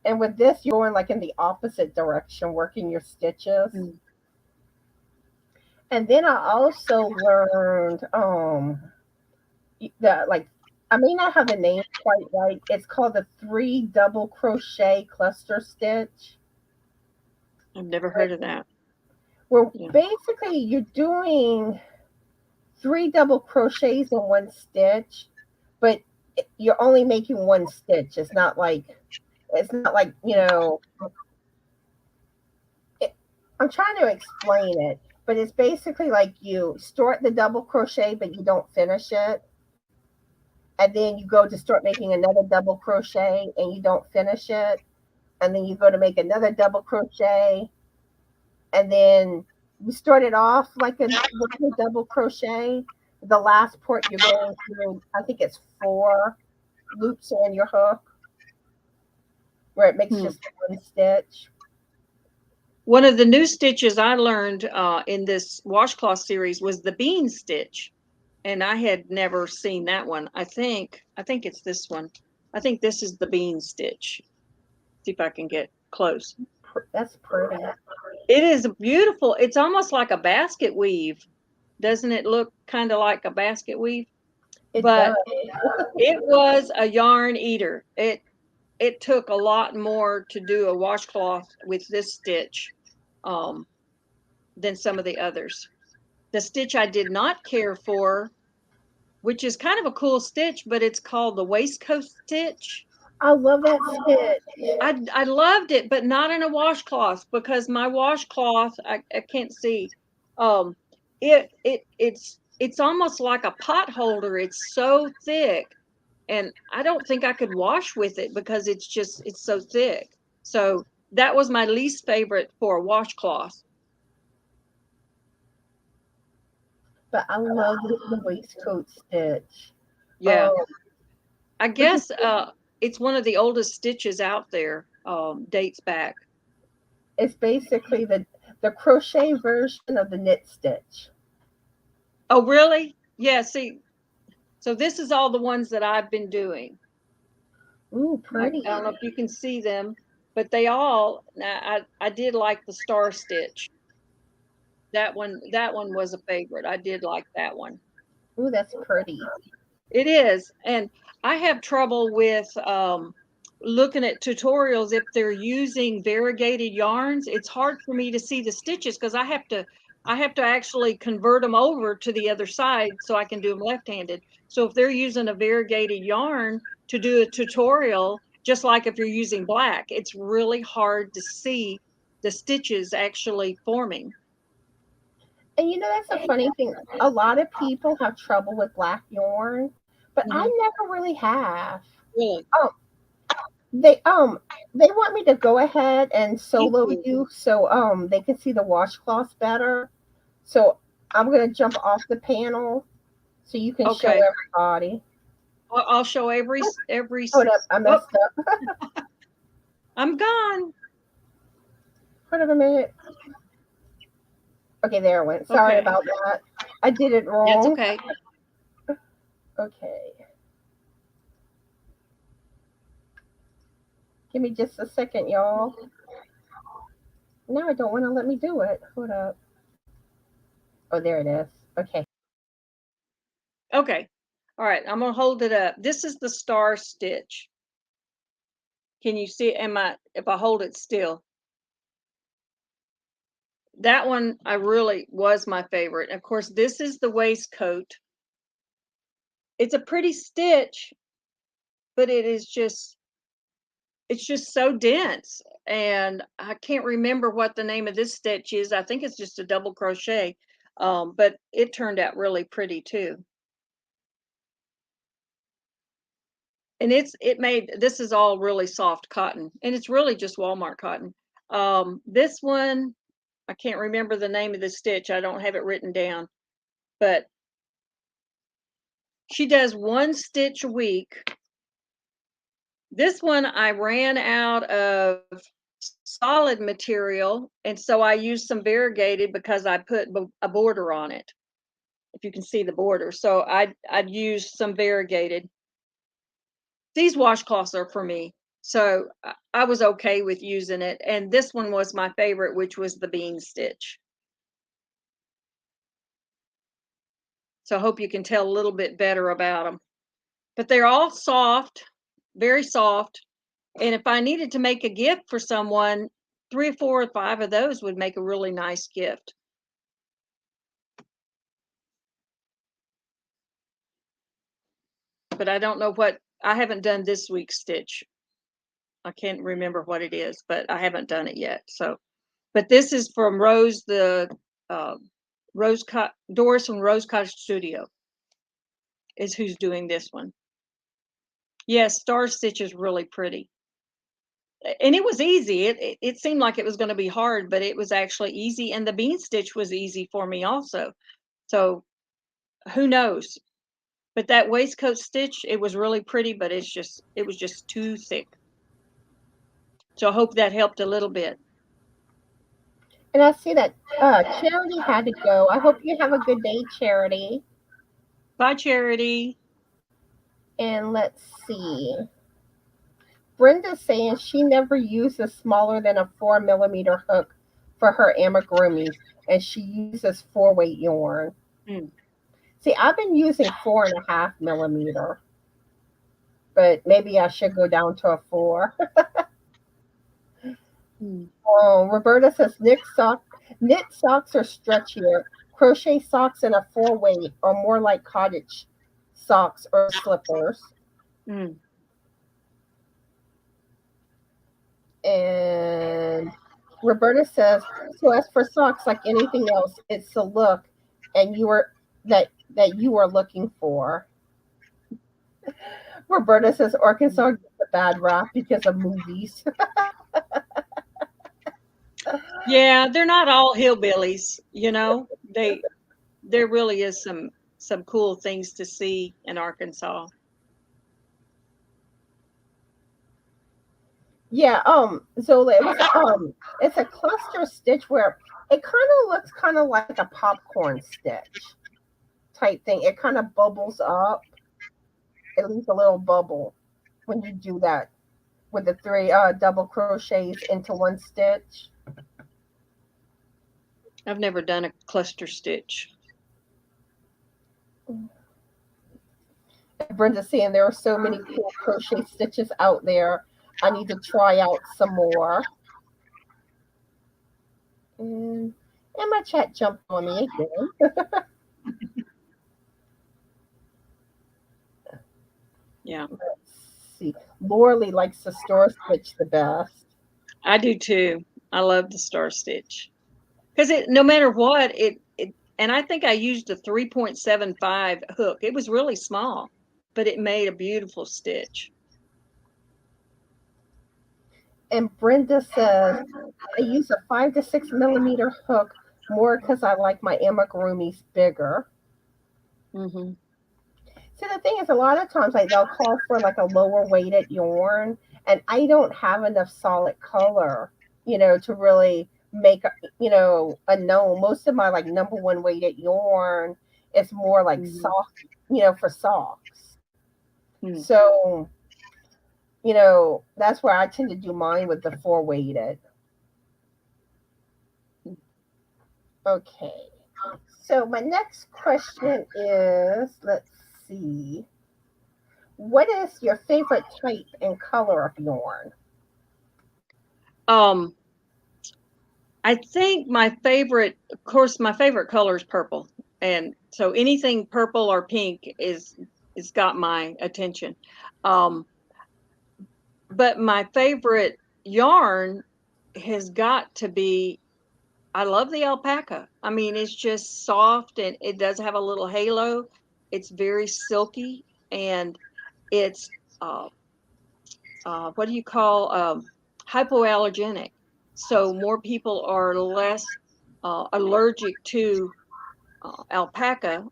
and with this, you're going like in the opposite direction, working your stitches. mm. And then I also learned the like I may not have the name quite right. It's called the three double crochet cluster stitch. I've never heard of that. Where Yeah. basically you're doing three double crochets in one stitch, but you're only making one stitch. It's not like it, I'm trying to explain it, but it's basically like you start the double crochet, but you don't finish it. And then you go to start making another double crochet and you don't finish it. And then you go to make another double crochet. And then you start it off like with a double crochet. The last part you're going through, I think it's four loops on your hook where it makes Hmm. just one stitch. One of the new stitches I learned in this washcloth series was the bean stitch, and I had never seen that one. I think it's this one. I think this is the bean stitch. See if I can get close. That's pretty. It is beautiful. It's almost like a basket weave. Doesn't it look kind of like a basket weave? It does. But it was a yarn eater. It took a lot more to do a washcloth with this stitch um, than some of the others. The stitch I did not care for, which is kind of a cool stitch, but it's called the waistcoat stitch. I love that stitch. I loved it, but not in a washcloth because my washcloth I can't see. Um, it's almost like a pot holder. It's so thick, and I don't think I could wash with it because it's so thick. So that was my least favorite for a washcloth. But I love the waistcoat stitch. Yeah, Um, I because guess it's one of the oldest stitches out there. Dates back. it's basically the crochet version of the knit stitch. Oh, really? Yeah, see, so this is all the ones that I've been doing. Ooh, I pretty. don't know if you can see them, but they all, I did like the star stitch. That one was a favorite. I did like that one. Ooh, that's pretty. It is. And I have trouble with looking at tutorials if they're using variegated yarns. It's hard for me to see the stitches because I have to actually convert them over to the other side so I can do them left-handed. So if they're using a variegated yarn to do a tutorial, just like if you're using black, it's really hard to see the stitches actually forming. And that's a funny thing. A lot of people have trouble with black yarn, but I Mhm. never really have. Really? Um, they want me to go ahead and Thank solo you. you so they can see the washcloths better. So I'm gonna jump off the panel so you can show Okay. everybody. I'll show every. Hold up, I Oh, messed up. I'm gone. Hold up a minute. Okay, there it went. Sorry Okay. about that. I did it That's wrong. okay. Okay. Give me just a second, y'all. Now I don't want to let me do it. Hold up. Oh, there it is. Okay. Okay. All right. I'm gonna hold it up. This is the star stitch. Can you see? If I hold it still? That one I really was my favorite. Of course, this is the waistcoat. It's a pretty stitch, but it's just so dense. And I can't remember what the name of this stitch is. I think it's just a double crochet. But it turned out really pretty too. And this is all really soft cotton, and it's really just Walmart cotton. This one, I can't remember the name of the stitch. I don't have it written down, but she does one stitch a week. This one I ran out of solid material, and so I used some variegated because I put a border on it. If you can see the border, so I'd use some variegated. These washcloths are for me, so I was okay with using it. And this one was my favorite, which was the bean stitch. So I hope you can tell a little bit better about them. But they're all soft, very soft. And if I needed to make a gift for someone, 3 or 4 or 5 of those would make a really nice gift. But I don't know I haven't done this week's stitch. I can't remember what it is, but I haven't done it yet. So, but this is from Rose, uh, Doris from Rose Cottage Studio is who's doing this one. Yes, Star Stitch is really pretty. And it was easy. It seemed like it was going to be hard, but it was actually easy. And the bean stitch was easy for me also. So who knows? But that waistcoat stitch, it was really pretty, but it was just too thick. So I hope that helped a little bit. And I see that Charity had to go. I hope you have a good day, Charity. Bye, Charity. And let's see. Brenda's saying she never uses smaller than a 4 millimeter hook for her amigurumis, and she uses 4 weight yarn. Mm. See, I've been using 4.5 millimeter, but maybe I should go down to a 4. Mm. Roberta says knit socks are stretchier. Crochet socks in a 4 weight are more like cottage socks or slippers. Mm. And Roberta says, so as for socks, like anything else, it's the look and that you are looking for. Roberta says Arkansas gets a bad rap because of movies. Yeah, they're not all hillbillies, you know. There really is some cool things to see in Arkansas. Yeah, Zola, it's a cluster stitch where It kind of looks kind of like a popcorn stitch type thing. It kind of bubbles up. It leaves a little bubble when you do that with the three double crochets into one stitch. I've never done a cluster stitch. Brenda's saying there are so many cool crochet stitches out there. I need to try out some more. And my chat jumped on me again. Yeah. Let's see. Lorley likes the star stitch the best. I do too. I love the star stitch because no matter what, and I think I used a 3.75 hook. It was really small, but it made a beautiful stitch. And Brenda says, I use a 5 to 6 millimeter hook more because I like my amigurumis bigger. Mm-hmm. See, the thing is, a lot of times like they'll call for like a lower weighted yarn, and I don't have enough solid color, to really make a gnome. Most of my like number one weighted yarn is more like soft, for socks. Mm-hmm. So, that's where I tend to do mine with the 4 weighted. Okay. So my next question is, let's see. What is your favorite type and color of yarn? I think my favorite color is purple. And so anything purple or pink is got my attention. But my favorite yarn has got to be, I love the alpaca. I mean, it's just soft and it does have a little halo. It's very silky and it's what do you call hypoallergenic. So more people are less allergic to alpaca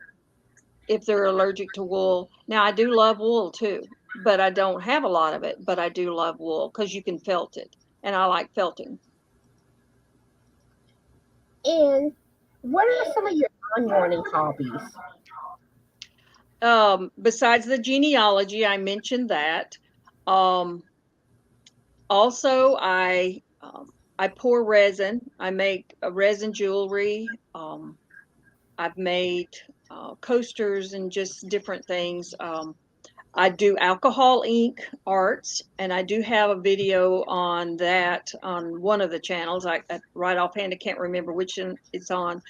if they're allergic to wool. Now I do love wool too, but I don't have a lot of it. But I do love wool because you can felt it, and I like felting. And what are some of your non-yarning hobbies? Besides the genealogy, I mentioned that. Also, I pour resin. I make a resin jewelry. I've made coasters and just different things. I do alcohol ink arts, and I do have a video on that on one of the channels. I right offhand, I can't remember which one it's on.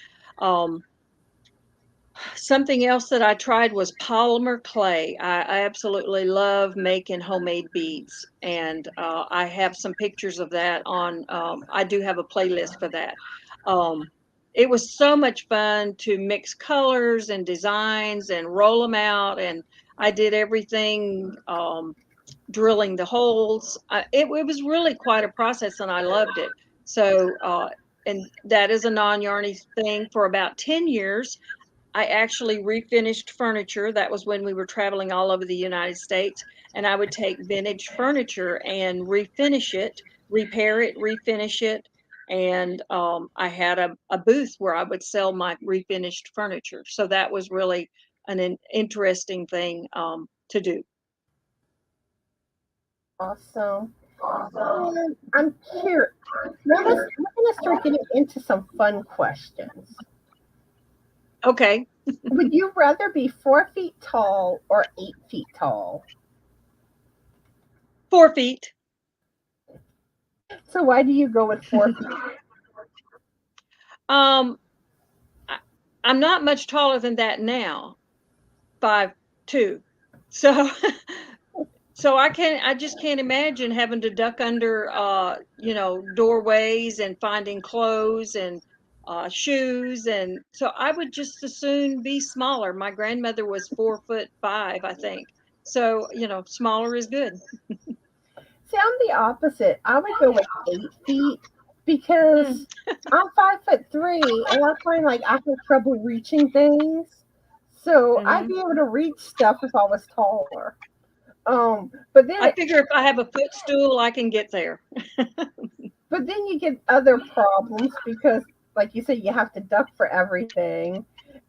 Something else that I tried was polymer clay. I absolutely love making homemade beads, and I have some pictures of that on. I do have a playlist for that. It was so much fun to mix colors and designs and roll them out, and I did everything, drilling the holes. It was really quite a process, and I loved it. So, and that is a non-yarny thing for about 10 years. I actually refinished furniture. That was when we were traveling all over the United States. And I would take vintage furniture and refinish it, repair it, refinish it. And I had a booth where I would sell my refinished furniture. So that was really an interesting thing to do. Awesome. And I'm curious. Now we're going to start getting into some fun questions. Okay. Would you rather be 4 feet tall or 8 feet tall? 4 feet. So why do you go with 4 feet? I'm not much taller than that now, 5'2". So I just can't imagine having to duck under, doorways and finding clothes and shoes. And so I would just as soon be smaller. My grandmother was 4'5", I think. So, smaller is good. See, I'm the opposite. I would go with 8 feet because I'm 5'3", and I find like I have trouble reaching things. So I'd be able to reach stuff if I was taller. But then I figure if I have a footstool, I can get there. But then you get other problems because like you said, you have to duck for everything.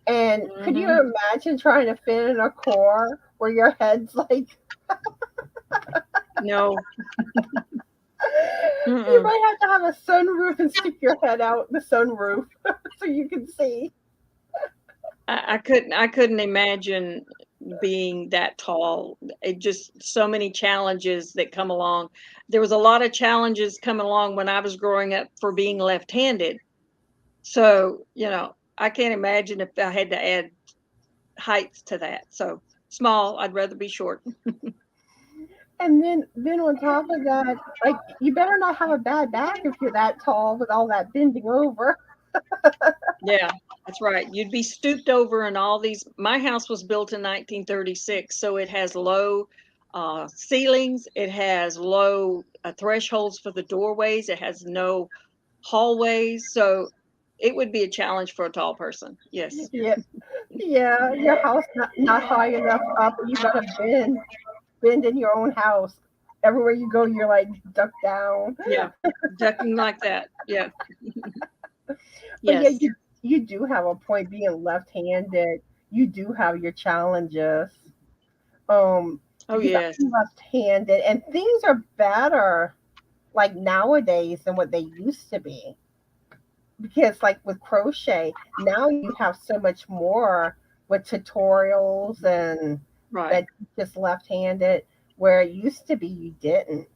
And could you Mm-hmm. imagine trying to fit in a car where your head's like, No. you Mm-mm. might have to have a sunroof and stick your head out the sunroof so you can see. I couldn't imagine being that tall. It just so many challenges that come along. There was a lot of challenges coming along when I was growing up for being left-handed. So, I can't imagine if I had to add heights to that. So small, I'd rather be short. And then on top of that, like you better not have a bad back if you're that tall with all that bending over. Yeah, that's right. You'd be stooped over and all these. My house was built in 1936, so it has low ceilings. It has low thresholds for the doorways. It has no hallways. So it would be a challenge for a tall person. Yes. Yeah, yeah, your house not high enough up. You gotta bend in your own house. Everywhere you go, you're like duck down. Yeah. Ducking like that. Yeah. But yeah, Yes. you do have a point being left-handed. You do have your challenges. Oh, Because yes. I'm left-handed and things are better like nowadays than what they used to be. Because like with crochet, now you have so much more with tutorials and Right. that just left-handed where it used to be you didn't.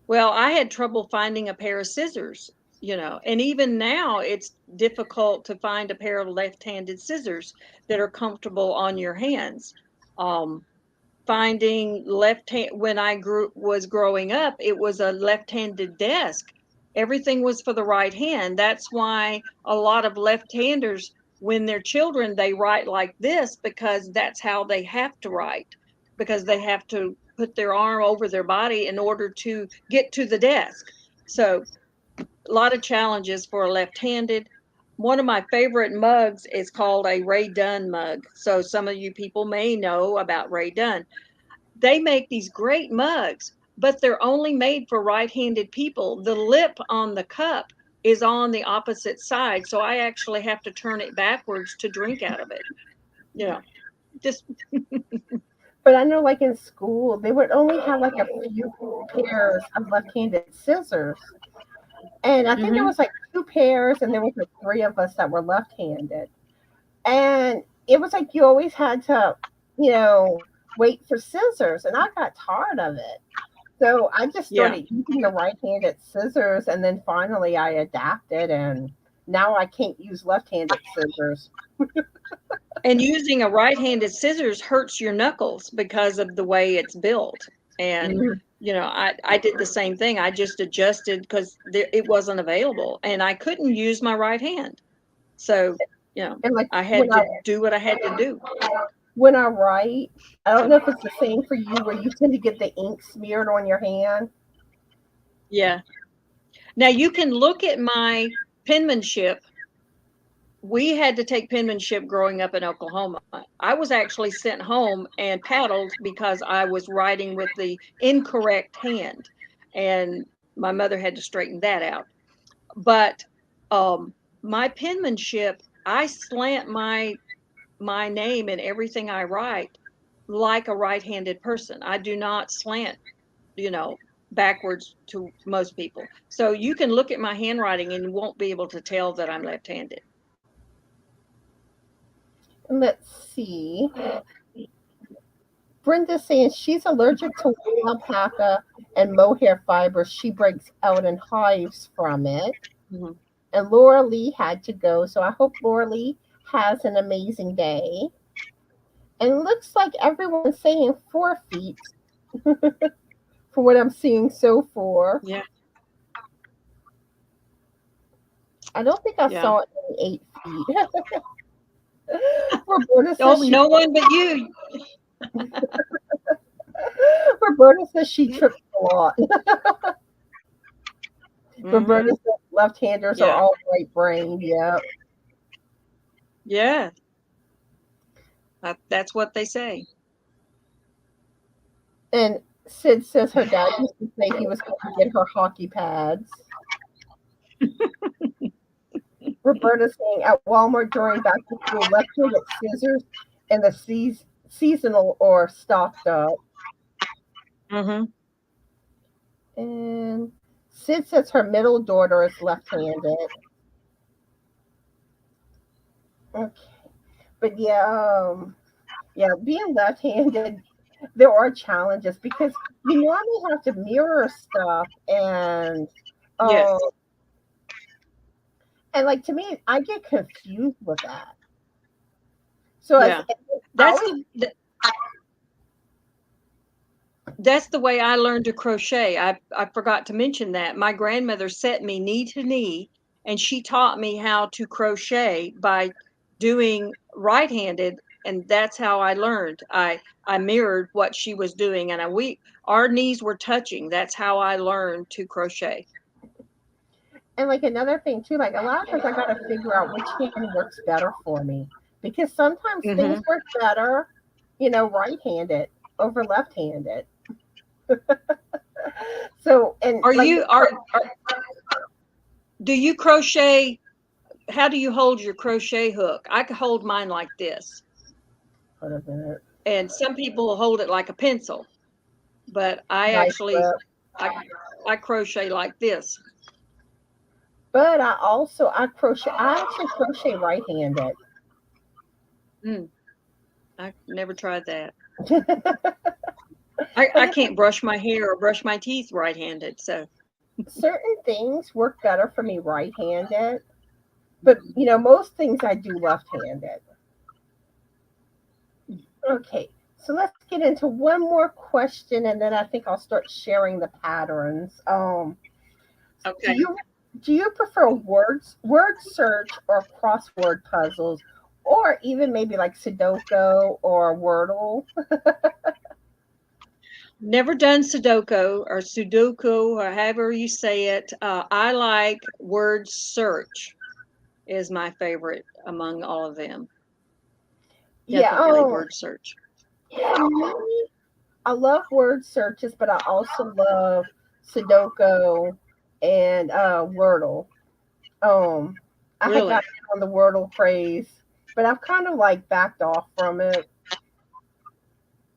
Well, I had trouble finding a pair of scissors, and even now it's difficult to find a pair of left-handed scissors that are comfortable on your hands. Um, Finding left hand when I was growing up, it was a left-handed desk. Everything was for the right hand. That's why a lot of left-handers, when they're children, they write like this because that's how they have to write, because they have to put their arm over their body in order to get to the desk. So a lot of challenges for a left-handed. One of my favorite mugs is called a Ray Dunn mug. So some of you people may know about Ray Dunn. They make these great mugs, but they're only made for right-handed people. The lip on the cup is on the opposite side, so I actually have to turn it backwards to drink out of it. You know, just But I know like in school they would only have like a few pairs of left-handed scissors. And I think there hmm was like two pairs and there was like three of us that were left-handed. And it was like you always had to, wait for scissors and I got tired of it. So I just yeah. started using the right-handed scissors and then finally I adapted and now I can't use left-handed scissors. And using a right-handed scissors hurts your knuckles because of the way it's built. And Mhm. I did the same thing. I just adjusted because it wasn't available, and I couldn't use my right hand. So, And like I had to do what I had to do. when I write, I don't So, know if it's the same for you where you tend to get the ink smeared on your hand. yeah. Now you can look at my penmanship. We had to take penmanship growing up in Oklahoma. I was actually sent home and paddled because I was writing with the incorrect hand, and my mother had to straighten that out. But my penmanship, I slant my name and everything I write like a right-handed person. I do not slant, you know, backwards to most people. So you can look at my handwriting and you won't be able to tell that I'm left-handed. Let's see. Brenda's saying she's allergic to white alpaca and mohair fibers. She breaks out in hives from it. Mhm. And Laura Lee had to go. So I hope Laura Lee has an amazing day. And it looks like everyone's saying 4 feet for what I'm seeing so far. Yeah, I don't think I yeah. saw any 8 feet. Roberta Oh, says she no one but you. Roberta says she trips a lot. Roberta hmm says left-handers are Yeah, all right-brained. Yeah. yeah. That's what they say. And Sid says her dad used to say he was going to get her hockey pads. Roberta's saying at Walmart during back to school, left-handed scissors and the seasonal or stocked up. Mm-hmm. And Sid says her middle daughter is left-handed. Okay, but yeah, being left-handed, there are challenges because you normally have to mirror stuff Yes. um and like to me, I get confused with that. So as Yeah. I That's always that's the way I learned to crochet. I forgot to mention that. My grandmother set me knee to knee, and she taught me how to crochet by doing right-handed, and that's how I learned. I mirrored what she was doing, and our knees were touching. That's how I learned to crochet. and like another thing too, like a lot of times I gotta figure out which hand works better for me because sometimes things Hmm. work better, right-handed over left-handed. So and Are like you are do you crochet? How do you hold your crochet hook? I could hold mine like this, hold a minute, and some people hold it like a pencil, but I nice actually grip. I I crochet like this. But I actually crochet right-handed. Mm, I never tried that. Like I I can't brush my hair or brush my teeth right-handed, so certain things work better for me right-handed, but most things I do left-handed. Okay, so let's get into one more question, and then I think I'll start sharing the patterns. Do okay. you do you prefer word search or crossword puzzles, or even maybe like Sudoku or Wordle? Never done Sudoku or however you say it. I like word search is my favorite among all of them. Yeah, Definitely word search. for me, I love word searches, but I also love Sudoku and Wordle. Um, I had Really. gotten on the Wordle craze, but I've kind of like backed off from it.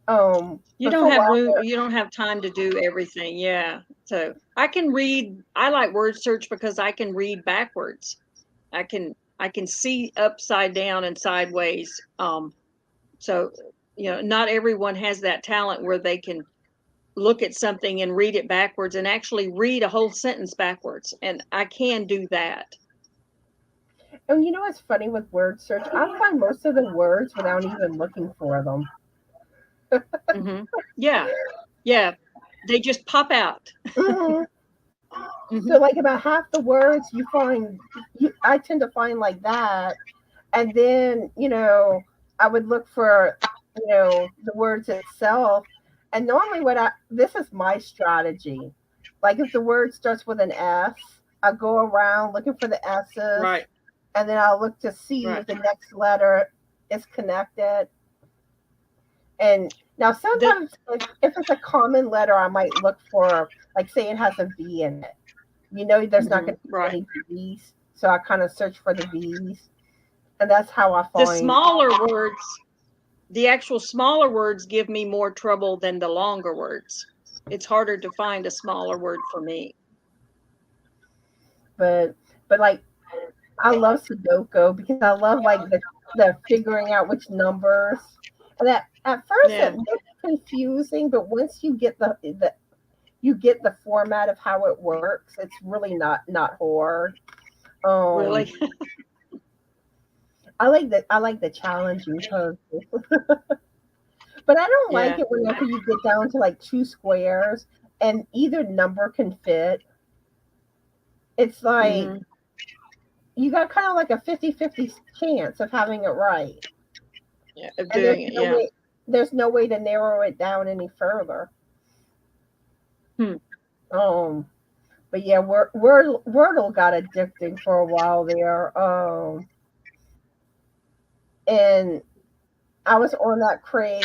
You But don't for a have while room, there, you don't have time to do everything. Yeah. So I can read, I like word search because I can read backwards. I can see upside down and sideways. So not everyone has that talent where they can look at something and read it backwards and actually read a whole sentence backwards. And I can do that. and you know what's funny with word search? I find most of the words without even looking for them. Hmm. Yeah. Yeah. They just pop out. Hmm. Hmm. So like about half the words I tend to find like that, and then I would look for the words itself, and normally what I this is my strategy. Like if the word starts with an S, I go around looking for the S's, Right. and then I'll look to see Right. if the next letter is connected. And now The, sometimes if it's a common letter, I might look for, like, say it has a V in it. There's not going to be right. many V's, so I kind of search for the V's, and that's how I The find. smaller words, the actual smaller words give me more trouble than the longer words. It's harder to find a smaller word for me. But like I love Sudoku because I love like the figuring out which numbers. And at first it Yeah. looks confusing, but once you get the format of how it works, it's really not hard. Um, Really? I like the challenging puzzles, but I don't like Yeah. it whenever you get down to like two squares and either number can fit. It's like Hmm. you got kind of like a 50-50 chance of having it right. Yeah. Of And doing it. Yeah. there's no way to narrow it down any further. Hmm. Um, but yeah, Wordle got addicting for a while there. And I was on that craze,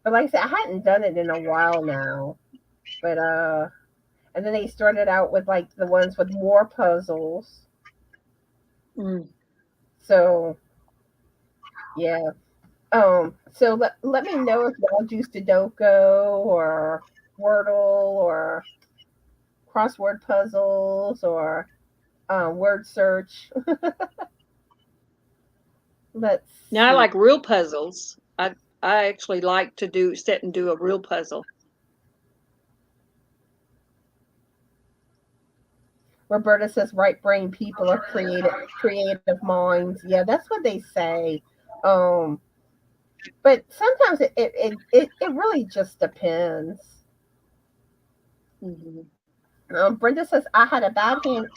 but like I said, I hadn't done it in a while now. But and then they started out with like the ones with more puzzles, Mm. So yeah. So let me know if y'all do Sudoku or Wordle or crossword puzzles or word search. Let's Now I see. like real puzzles. I actually like to sit and do a real puzzle. Roberta says right brain people are creative minds. Yeah, that's what they say. Um, but sometimes it really just depends. Mm-hmm. Brenda says I had a bad hand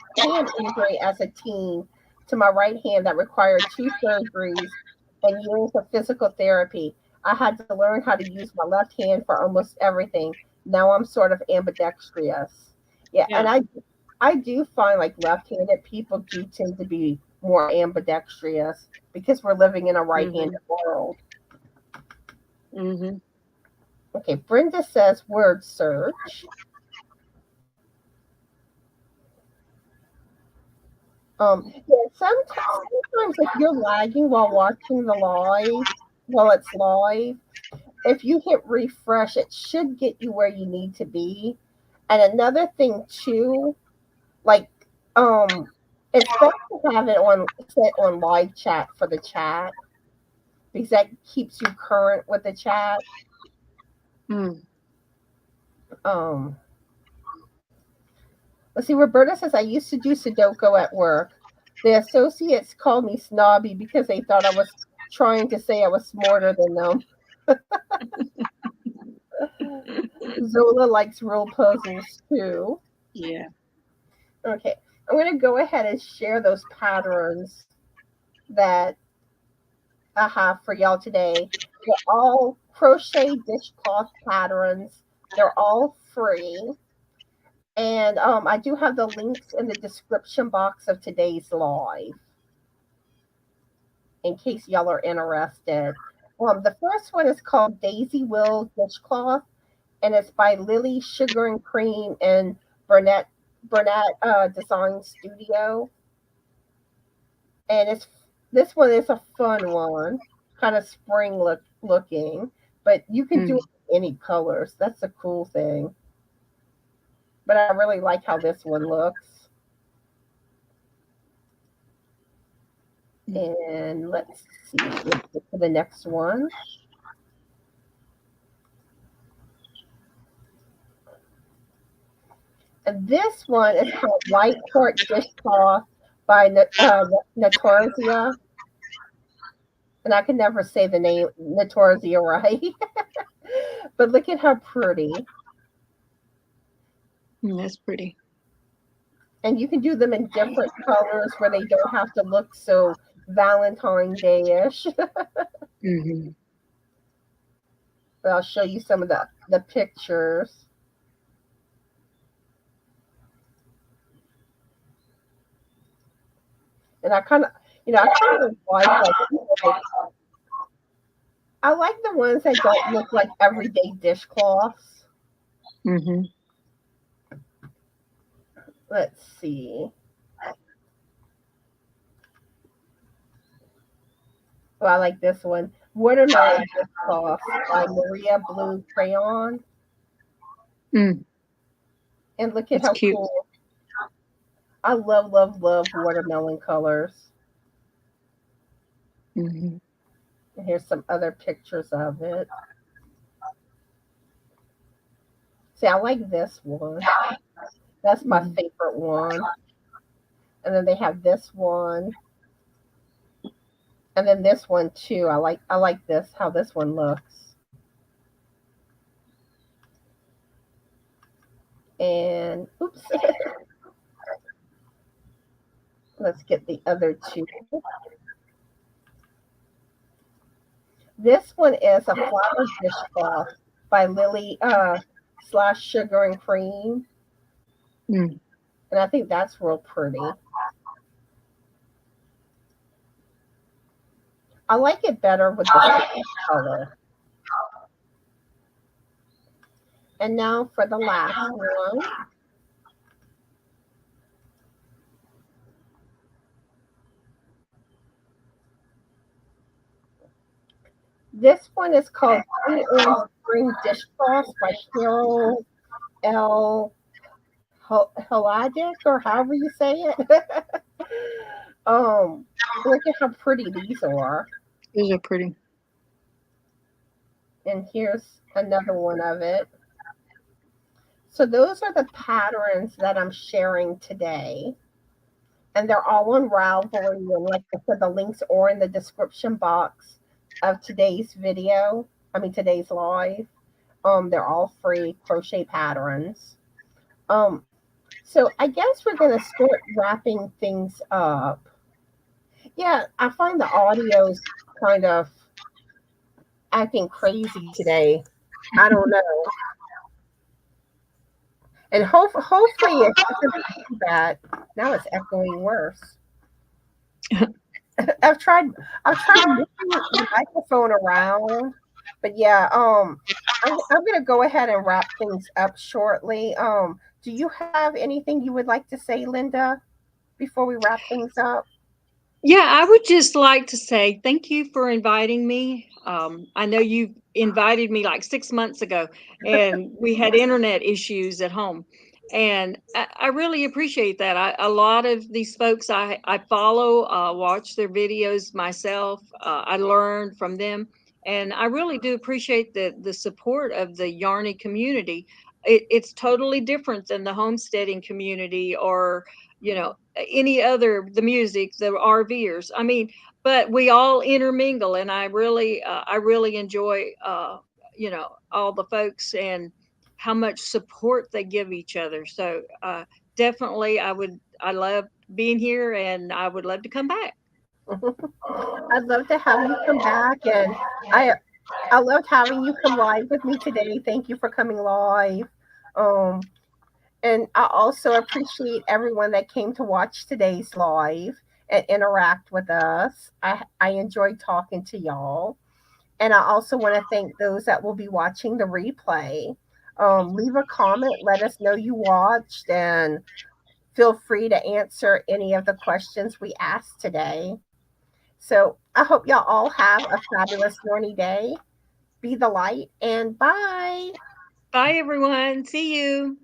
injury as a teen to my right hand that required 2 surgeries and years of physical therapy. I had to learn how to use my left hand for almost everything. Now I'm sort of ambidextrous. Yeah, and Yeah. I do find like left-handed people do tend to be more ambidextrous because we're living in a right-handed Mm-hmm. world. Mm-hmm. Okay, Brenda says word search. Yeah, sometimes if you're lagging while watching the live, while it's live, if you hit refresh, it should get you where you need to be. And another thing too, like it's best to have it on set on live chat for the chat because that keeps you current with the chat. Mm. Um, let's see. Roberta says I used to do Sudoku at work. The associates called me snobby because they thought I was trying to say I was smarter than them. Zola likes real puzzles too. Yeah. Okay, I'm going to go ahead and share those patterns that I have for y'all today. They're all crochet dishcloth patterns. They're all free. And I do have the links in the description box of today's live in case y'all are interested. The first one is called Daisy Will Dishcloth, and it's by Lily Sugar and Cream and Burnett Design Studio. And it's this one is a fun one, kind of spring looking, but you can do Mm. it in any colors. That's a cool thing. But I really like how this one looks. And let's see, let's get to the next one. And this one is called White Court Dishcloth by Notorizia. And I can never say the name Notorizia right. But look at how pretty. That's pretty. And you can do them in different colors where they don't have to look so Valentine Day-ish. Mm-hmm. But I'll show you some of the pictures. And I kind of I like the ones that don't look like everyday dishcloths. Mm-hmm. Let's see. Oh, I like this one. Watermelon dishcloth by Maria Blue Crayon. Mm. And look at That's how cute. cool. I love, love, love watermelon colors. Mm-hmm. And here's some other pictures of it. See, I like this one. That's my Mm-hmm. favorite one. And then they have this one. And then this one too. I like this, how this one looks. And oops. Let's get the other two. This one is a flower dishcloth by Lily slash Sugar and Cream. Mm. And I think that's real pretty. I like it better with the color. And now for the last one. This one is called Green Orange Spring Dishcloth by Carol L. Haladic, or however you say it. um, Look at how pretty these are. These are pretty. And here's another one of it. So those are the patterns that I'm sharing today. And they're all on Ravelry. And like I said, the links are in the description box of today's video. I mean today's live. They're all free crochet patterns. Um, so I guess we're gonna start wrapping things up. Yeah, I find the audio's kind of acting crazy today. I don't know. And hopefully it doesn't be too bad. Now it's echoing worse. I've tried moving the microphone around, but yeah, I'm gonna go ahead and wrap things up shortly. Do you have anything you would like to say, Linda, before we wrap things up? Yeah, I would just like to say thank you for inviting me. I know you invited me like 6 months ago, and we had internet issues at home. And I really appreciate that. A lot of these folks I follow, watch their videos myself. I learn from them. And I really do appreciate the support of the Yarny community. It's totally different than the homesteading community or any other, the music, the RVers. I mean, but we all intermingle, and I really enjoy all the folks and how much support they give each other. So definitely, I love being here, and I would love to come back. I'd love to have you come back, and I I loved having you come live with me today. Thank you for coming live. Um, and I also appreciate everyone that came to watch today's live and interact with us. I enjoyed talking to y'all. And I also want to thank those that will be watching the replay. Leave a comment, let us know you watched, and feel free to answer any of the questions we asked today. So I hope y'all all have a fabulous morning day. Be the light, and bye. Bye, everyone. See you.